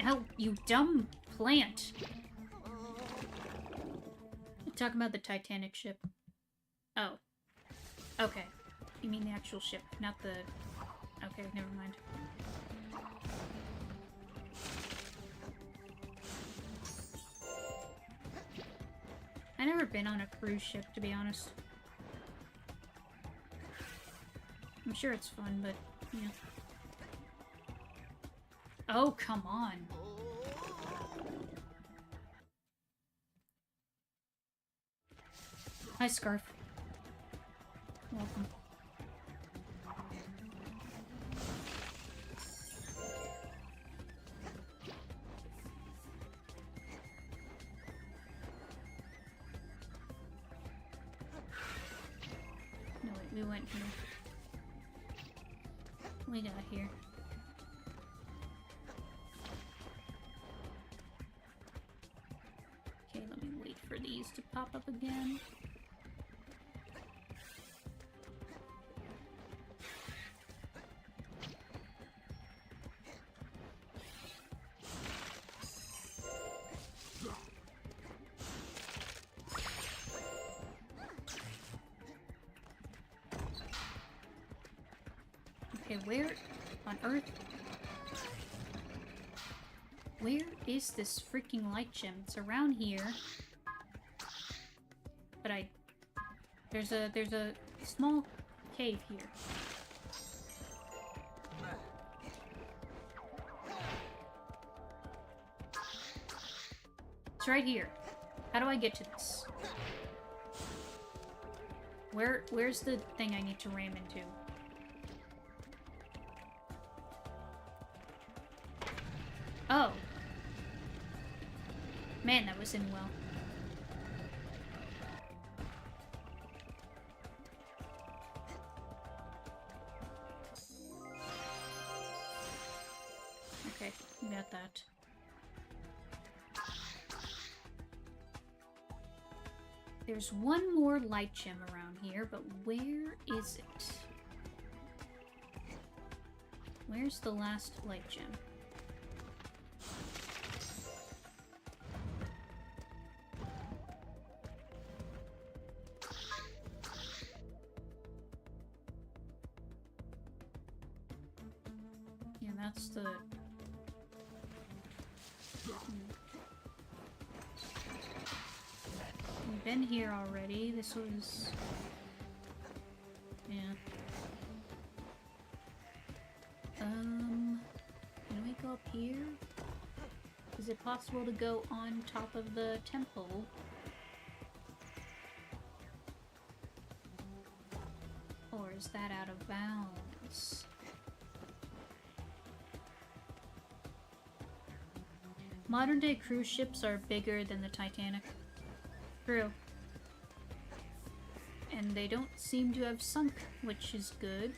Ow, you dumb plant! I'm talking about the Titanic ship. Oh. Okay. You mean the actual ship, not the... Okay, never mind. I've never been on a cruise ship, to be honest. I'm sure it's fun, but, yeah. Oh, come on. Hi, Scarf. Welcome. No, wait, we went here. We got here. Okay, let me wait for these to pop up again. Okay, where on earth? Where is this freaking light gem? It's around here. But there's a small cave here. It's right here. How do I get to this? Where's the thing I need to ram into? Oh. Man, that was in well. Okay, we got that. There's one more light gem around here, but where is it? Where's the last light gem? that's the... We've been here already. This was... Yeah. Can we go up here? Is it possible to go on top of the temple? Or is that out of bounds? Modern day cruise ships are bigger than the Titanic. True. And they don't seem to have sunk, which is good.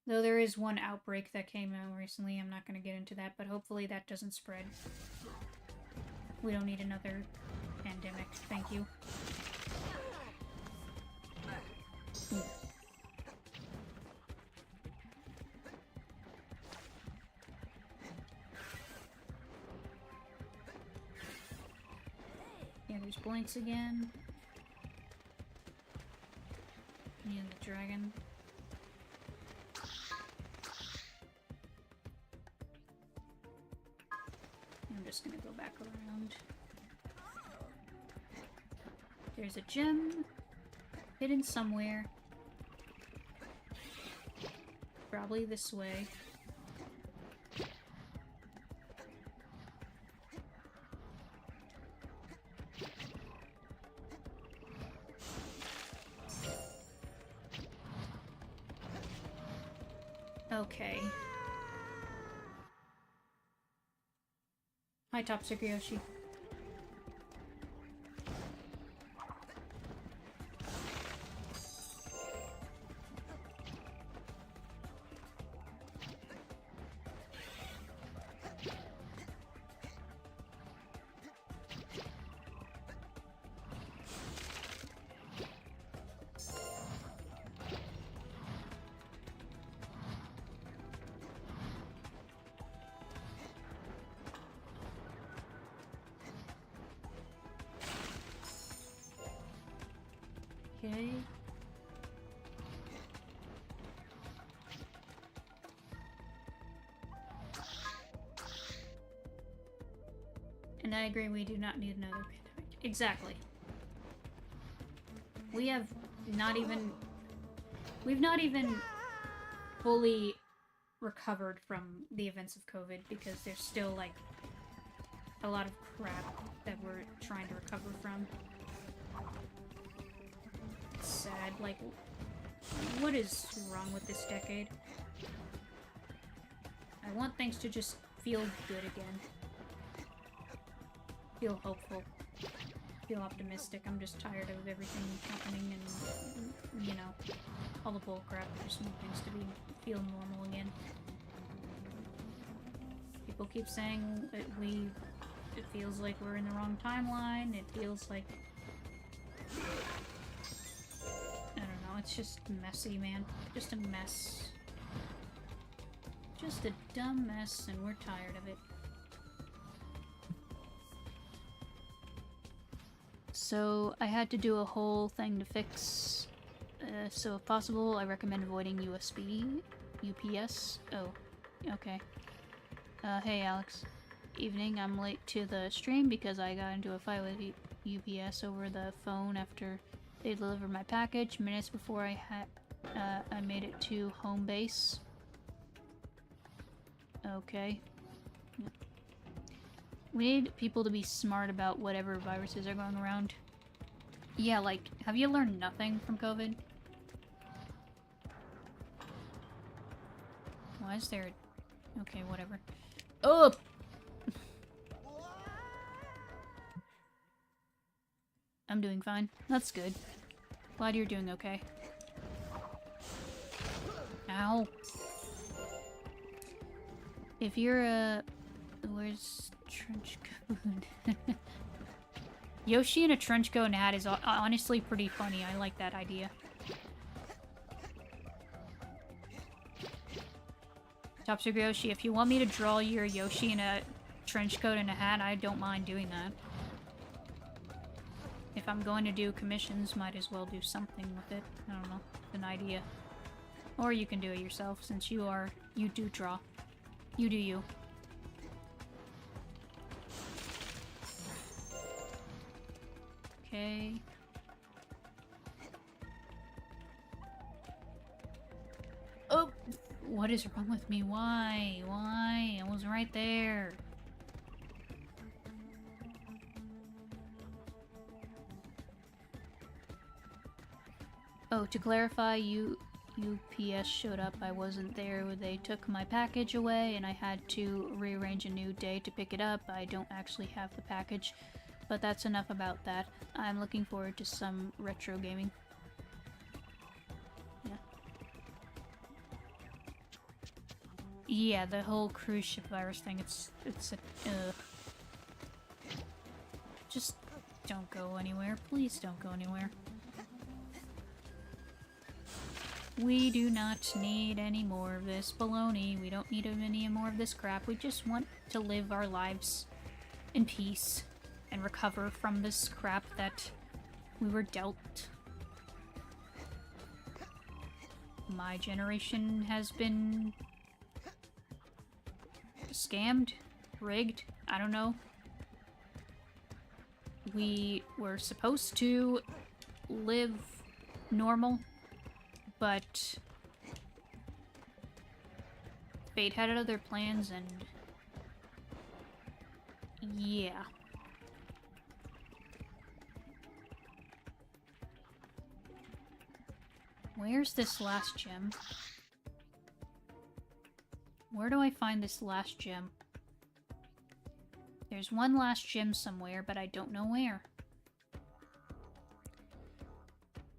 Though there is one outbreak that came out recently, I'm not going to get into that, but hopefully that doesn't spread. We don't need another pandemic, thank you. Yeah, there's blinks again. And the dragon. I'm just gonna go back around. There's a gem hidden somewhere. Probably this way. Okay. Hi, Top Yoshi. Okay. And I agree, we do not need another pandemic. Exactly. We have not even... We've not even fully recovered from the events of COVID because there's still, like, a lot of crap that we're trying to recover from. It's sad. Like, what is wrong with this decade? I want things to just feel good again. Feel hopeful. Feel optimistic. I'm just tired of everything happening and, you know, all the bullcrap. I just want things to feel normal again. People keep saying that it feels like we're in the wrong timeline. It feels like... I don't know, it's just messy, man. Just a mess. Just a dumb mess, and we're tired of it. So, I had to do a whole thing to fix. So if possible, I recommend avoiding USB, UPS. Oh, okay. Hey Alex. Evening, I'm late to the stream because I got into a fight with UPS over the phone after they delivered my package minutes before I made it to home base. Okay. Yeah. We need people to be smart about whatever viruses are going around. Yeah, like, have you learned nothing from COVID? Why is there... Okay, whatever. Oh! I'm doing fine. That's good. Glad you're doing okay. Ow. If you're a... Where's trench coat? Yoshi in a trench coat and hat is honestly pretty funny. I like that idea. Top Secret Yoshi, if you want me to draw your Yoshi in a trench coat and a hat, I don't mind doing that. If I'm going to do commissions, might as well do something with it. I don't know. An idea. Or you can do it yourself, since you do draw. You do you. Okay. Oh! What is wrong with me? Why? Why? I was right there. Oh, to clarify, UPS showed up. I wasn't there. They took my package away and I had to rearrange a new day to pick it up. I don't actually have the package, but that's enough about that. I'm looking forward to some retro gaming. Yeah. Yeah, the whole cruise ship virus thing, it's just don't go anywhere. Please don't go anywhere. We do not need any more of this baloney. We don't need any more of this crap. We just want to live our lives in peace and recover from this crap that we were dealt. My generation has been scammed, rigged, I don't know. We were supposed to live normal, but fate had other plans, and yeah. Where's this last gem? Where do I find this last gem? There's one last gem somewhere, but I don't know where.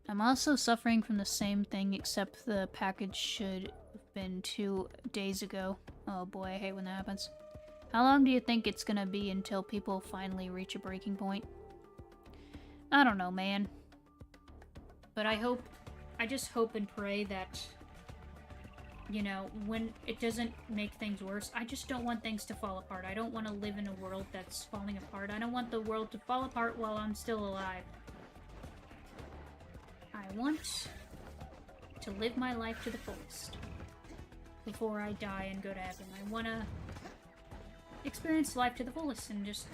I'm also suffering from the same thing, except the package should have been 2 days ago. Oh boy, I hate when that happens. How long do you think it's gonna be until people finally reach a breaking point? I don't know, man. But I just hope and pray that, you know, when it doesn't make things worse. I just don't want things to fall apart. I don't want to live in a world that's falling apart. I don't want the world to fall apart while I'm still alive. I want to live my life to the fullest before I die and go to heaven. I want to experience life to the fullest and just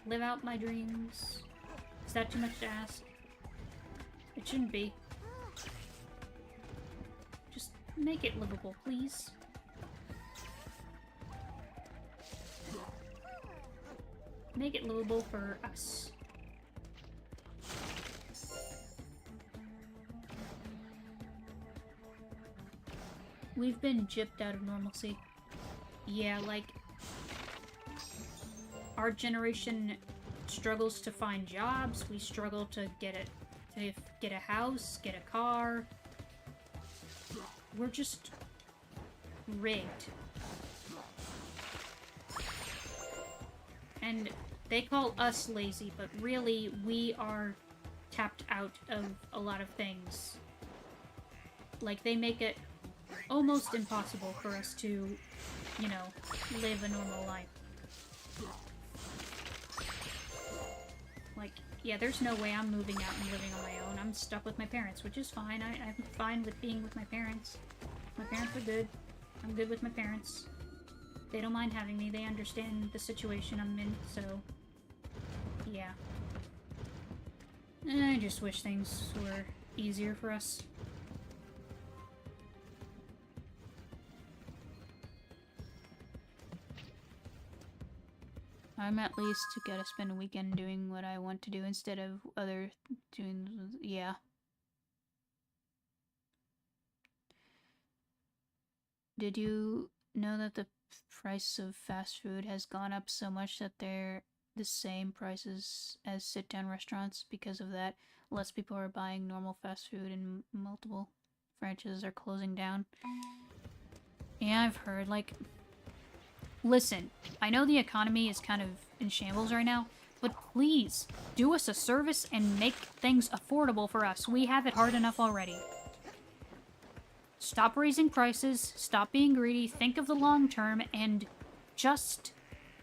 live out my dreams. Is that too much to ask? It shouldn't be. Just make it livable, please. Make it livable for us. We've been gypped out of normalcy. Yeah, like, our generation struggles to find jobs. We struggle to get a house, get a car. We're just rigged. And they call us lazy, but really we are tapped out of a lot of things. Like, they make it almost impossible for us to, you know, live a normal life. Like, yeah, there's no way I'm moving out and living on my own. I'm stuck with my parents, which is fine. I'm fine with being with my parents. My parents are good. I'm good with my parents. They don't mind having me. They understand the situation I'm in, so yeah. I just wish things were easier for us. I'm at least gotta spend a weekend doing what I want to do instead of yeah. Did you know that the price of fast food has gone up so much that they're the same prices as sit-down restaurants? Because of that, less people are buying normal fast food and multiple franchises are closing down. Yeah, I've heard, like... Listen, I know the economy is kind of in shambles right now, but please, do us a service and make things affordable for us. We have it hard enough already. Stop raising prices, stop being greedy, think of the long term, and just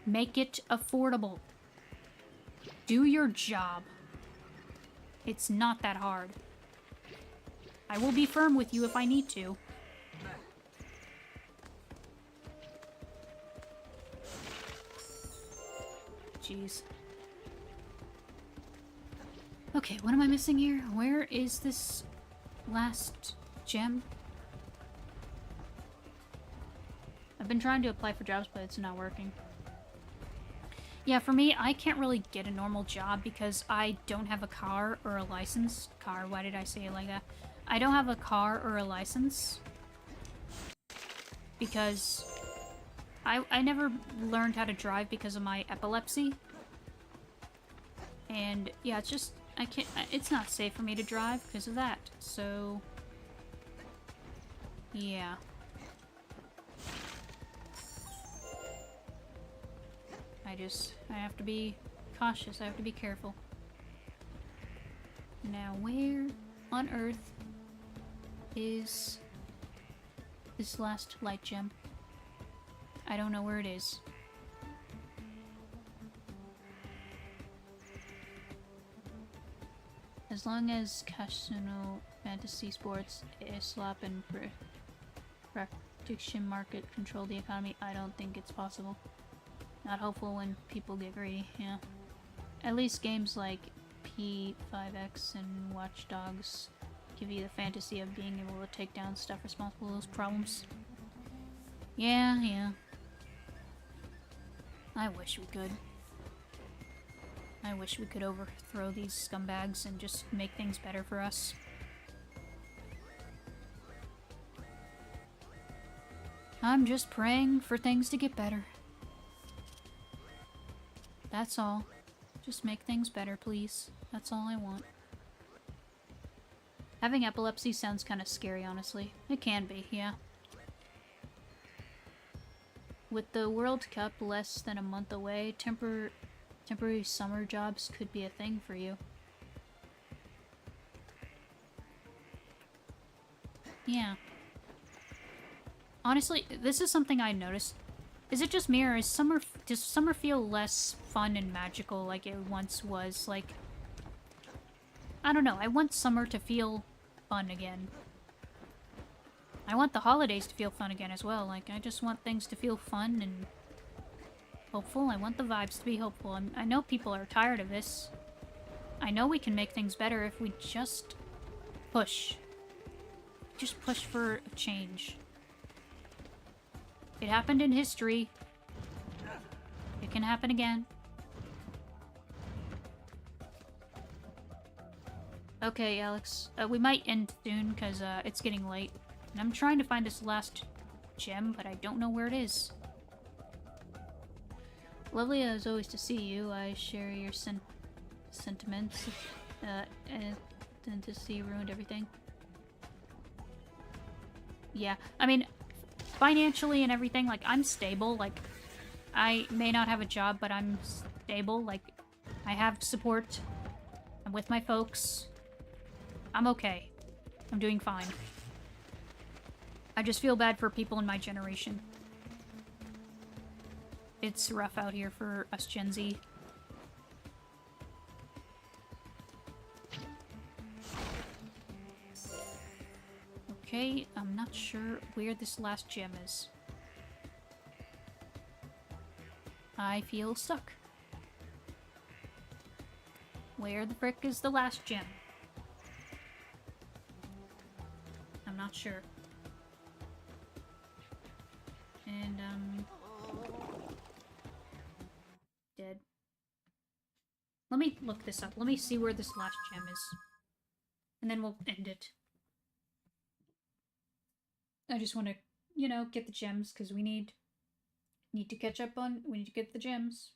make it affordable. Do your job. It's not that hard. I will be firm with you if I need to. Jeez. Okay, what am I missing here? Where is this last gem? I've been trying to apply for jobs, but it's not working. Yeah, for me, I can't really get a normal job because I don't have a car or a license. Car, why did I say it like that? I don't have a car or a license because I never learned how to drive because of my epilepsy. And yeah, it's just, I can't, it's not safe for me to drive because of that. So, yeah. I have to be cautious. I have to be careful. Now, where on earth is this last light gem? I don't know where it is. As long as casino, fantasy sports, slop, and prediction market control the economy, I don't think it's possible. Not hopeful when people get greedy, yeah. At least games like P5X and Watch Dogs give you the fantasy of being able to take down stuff responsible for those problems. Yeah. I wish we could. I wish we could overthrow these scumbags and just make things better for us. I'm just praying for things to get better. That's all. Just make things better, please. That's all I want. Having epilepsy sounds kind of scary, honestly. It can be, yeah. With the World Cup less than a month away, temporary summer jobs could be a thing for you. Yeah. Honestly, this is something I noticed. Is it just me, or does summer feel less fun and magical like it once was? Like, I don't know, I want summer to feel fun again. I want the holidays to feel fun again as well. Like, I just want things to feel fun and hopeful. I want the vibes to be hopeful. I know people are tired of this. I know we can make things better if we just push. Just push for a change. It happened in history. It can happen again. Okay, Alex. We might end soon because it's getting late. And I'm trying to find this last gem, but I don't know where it is. Lovely as always to see you. I share your sentiments. And to see ruined everything. Yeah, I mean, financially and everything, like, I'm stable. Like, I may not have a job, but I'm stable. Like, I have support. I'm with my folks. I'm okay. I'm doing fine. I just feel bad for people in my generation. It's rough out here for us Gen Z. Okay, I'm not sure where this last gem is. I feel stuck. Where the frick is the last gem? I'm not sure. And, dead. Let me look this up. Let me see where this last gem is. And then we'll end it. I just want to, you know, get the gems, because we need to catch up on, we need to get the gems.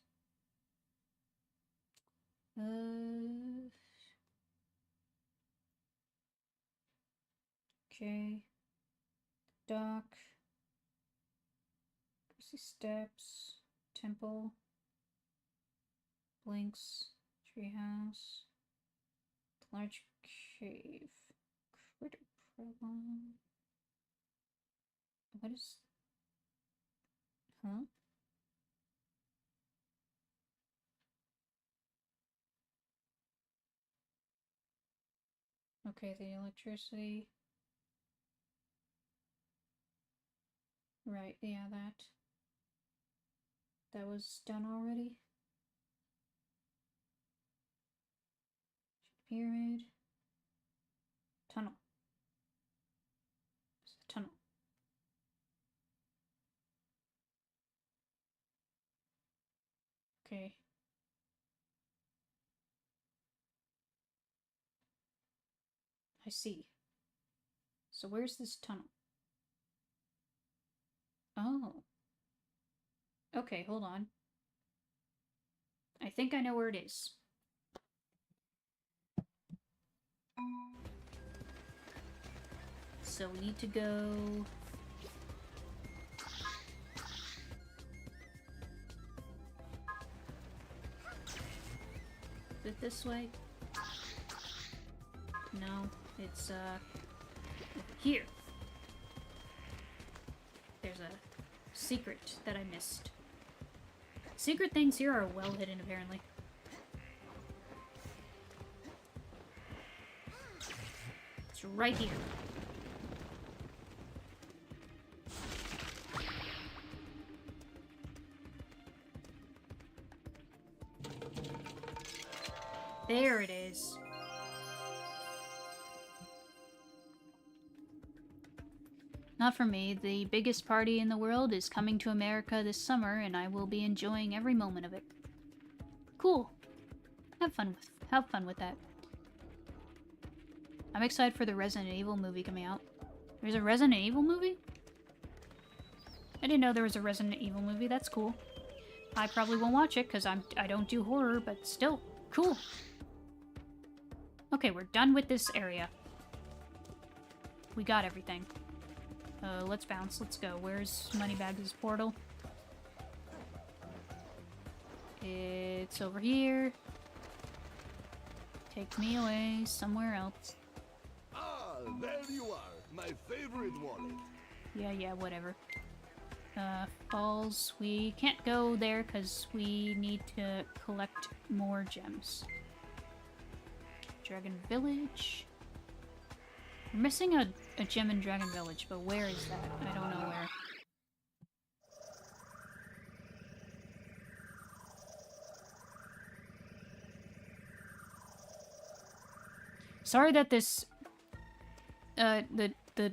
Okay. Dock. Grassy steps. Temple. Blinks. Treehouse. Large cave. Critter problem. What is... Huh? Okay, the electricity. Right, yeah, that. That was done already. Pyramid. Tunnel. It's a tunnel. Okay. I see. So where's this tunnel? Oh. Okay, hold on. I think I know where it is. So we need to go... Is it this way? No, it's, over here. There's a secret that I missed. Secret things here are well hidden, apparently. It's right here. There it is. Not for me. The biggest party in the world is coming to America this summer, and I will be enjoying every moment of it. Cool. Have fun with that. I'm excited for the Resident Evil movie coming out. There's a Resident Evil movie? I didn't know there was a Resident Evil movie. That's cool. I probably won't watch it because I don't do horror, but still, cool. Okay, we're done with this area. We got everything. Let's bounce. Let's go. Where's Moneybags' portal? It's over here. Take me away somewhere else. Ah, there you are, my favorite wallet. Yeah, whatever. Falls. We can't go there because we need to collect more gems. Dragon Village. We're missing a gem in Dragon Village, but where is that? I don't know where. Sorry that this the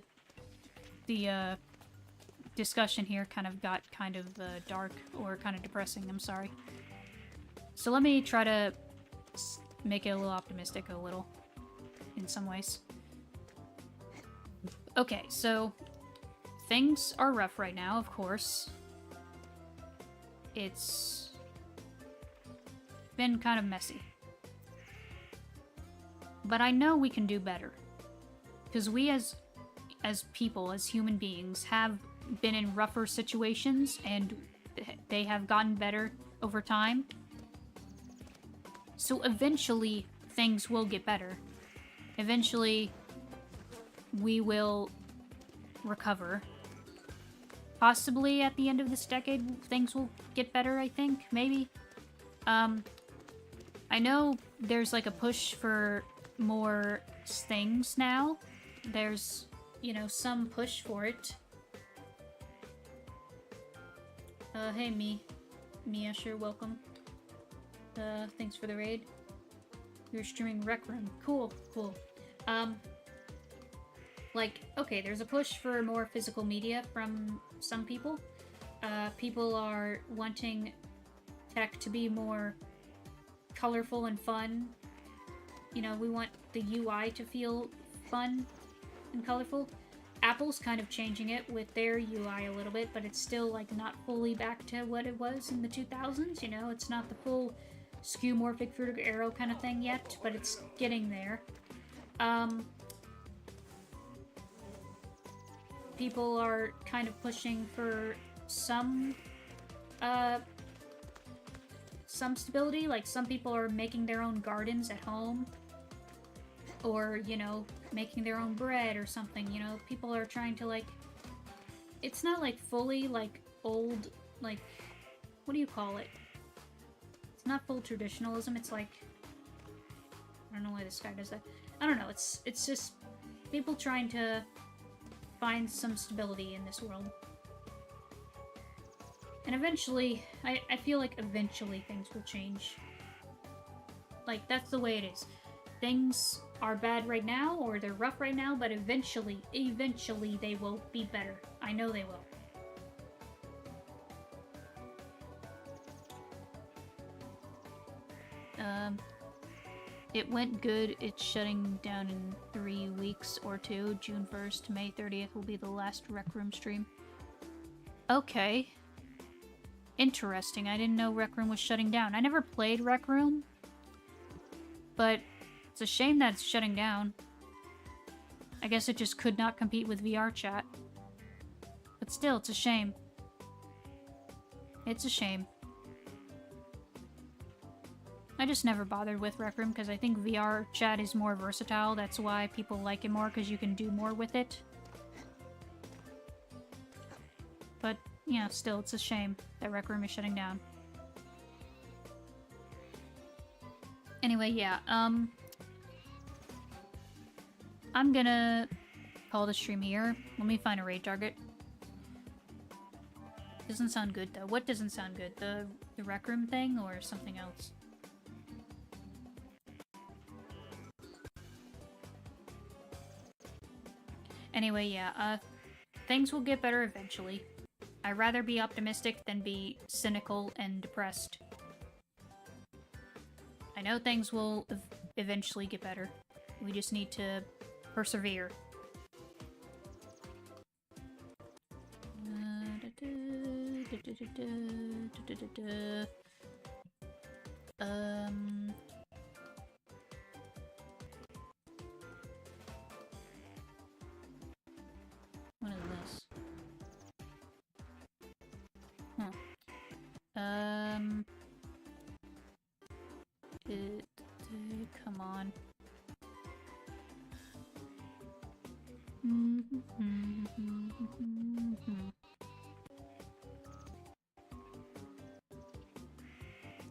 discussion here kind of got kind of dark or kind of depressing. I'm sorry. So let me try to make it a little optimistic a little in some ways. Okay, so things are rough right now, of course. It's been kind of messy. But I know we can do better. Because we as people, as human beings, have been in rougher situations and they have gotten better over time. So eventually things will get better. Eventually we will recover. Possibly at the end of this decade things will get better, I think, maybe. I know there's like a push for more things now. There's, you know, some push for it. Hey, Mia, sure, welcome. Thanks for the raid. You're streaming Rec Room. Cool. Like, okay, there's a push for more physical media from some people. People are wanting tech to be more colorful and fun. You know, we want the UI to feel fun and colorful. Apple's kind of changing it with their UI a little bit, but it's still, like, not fully back to what it was in the 2000s, you know? It's not the full skeuomorphic vertical arrow kind of thing yet, but it's getting there. People are kind of pushing for some stability. Like, some people are making their own gardens at home. Or, you know, making their own bread or something, you know? People are trying to, like... It's not, like, fully, like, old, like... What do you call it? It's not full traditionalism, it's like... I don't know why this guy does that. I don't know, it's just people trying to find some stability in this world. And eventually, I feel like eventually things will change. Like, that's the way it is. Things are bad right now, or they're rough right now, but eventually they will be better. I know they will. It went good. It's shutting down in 3 weeks or 2. June 1st to May 30th will be the last Rec Room stream. Okay. Interesting. I didn't know Rec Room was shutting down. I never played Rec Room, but it's a shame that it's shutting down. I guess it just could not compete with VR chat. But still, it's a shame. It's a shame. I just never bothered with Rec Room because I think VR chat is more versatile. That's why people like it more, because you can do more with it. But, yeah, still, it's a shame that Rec Room is shutting down. Anyway, yeah, I'm gonna call the stream here. Let me find a raid target. Doesn't sound good, though. What doesn't sound good? The Rec Room thing or something else? Anyway, yeah, things will get better eventually. I'd rather be optimistic than be cynical and depressed. I know things will eventually get better. We just need to persevere. What is this? Huh. Come on.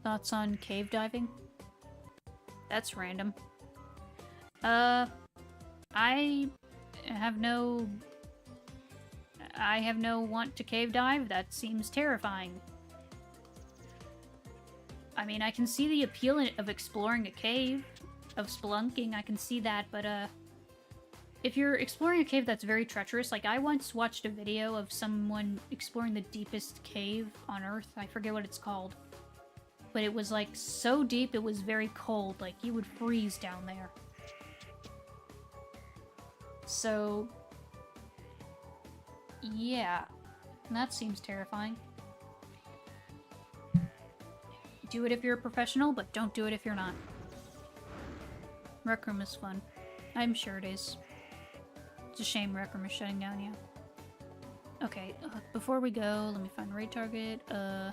Thoughts on cave diving? That's random. I have no want to cave dive. That seems terrifying. I mean, I can see the appeal of exploring a cave, of spelunking, I can see that, but if you're exploring a cave that's very treacherous, like I once watched a video of someone exploring the deepest cave on Earth, I forget what it's called, but it was like so deep it was very cold, like you would freeze down there. So, yeah, that seems terrifying. Do it if you're a professional, but don't do it if you're not. Rec Room is fun. I'm sure it is. It's a shame Rec Room is shutting down, yeah. Okay, before we go, let me find a raid target. I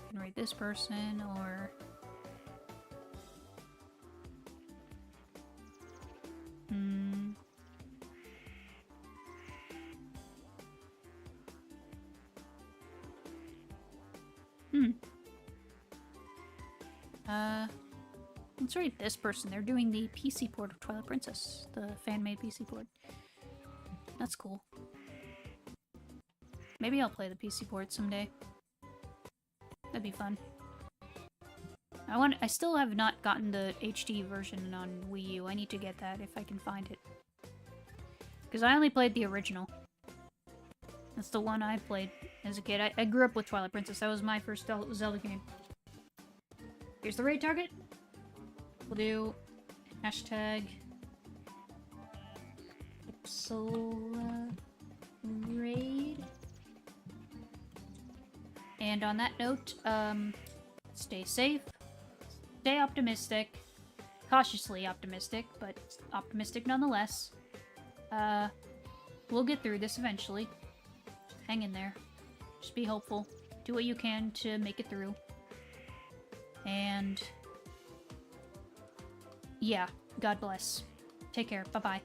can raid this person, or... Let's raid this person. They're doing the PC port of Twilight Princess. The fan-made PC port. That's cool. Maybe I'll play the PC port someday. That'd be fun. I still have not gotten the HD version on Wii U. I need to get that if I can find it. Because I only played the original. That's the one I played as a kid. I grew up with Twilight Princess. That was my first Zelda game. Here's the raid target. We'll do hashtag Pixel raid. And on that note, stay safe, stay optimistic, cautiously optimistic, but optimistic nonetheless. We'll get through this eventually. Just hang in there. Just be hopeful. Do what you can to make it through. And yeah, God bless. Take care. Bye-bye.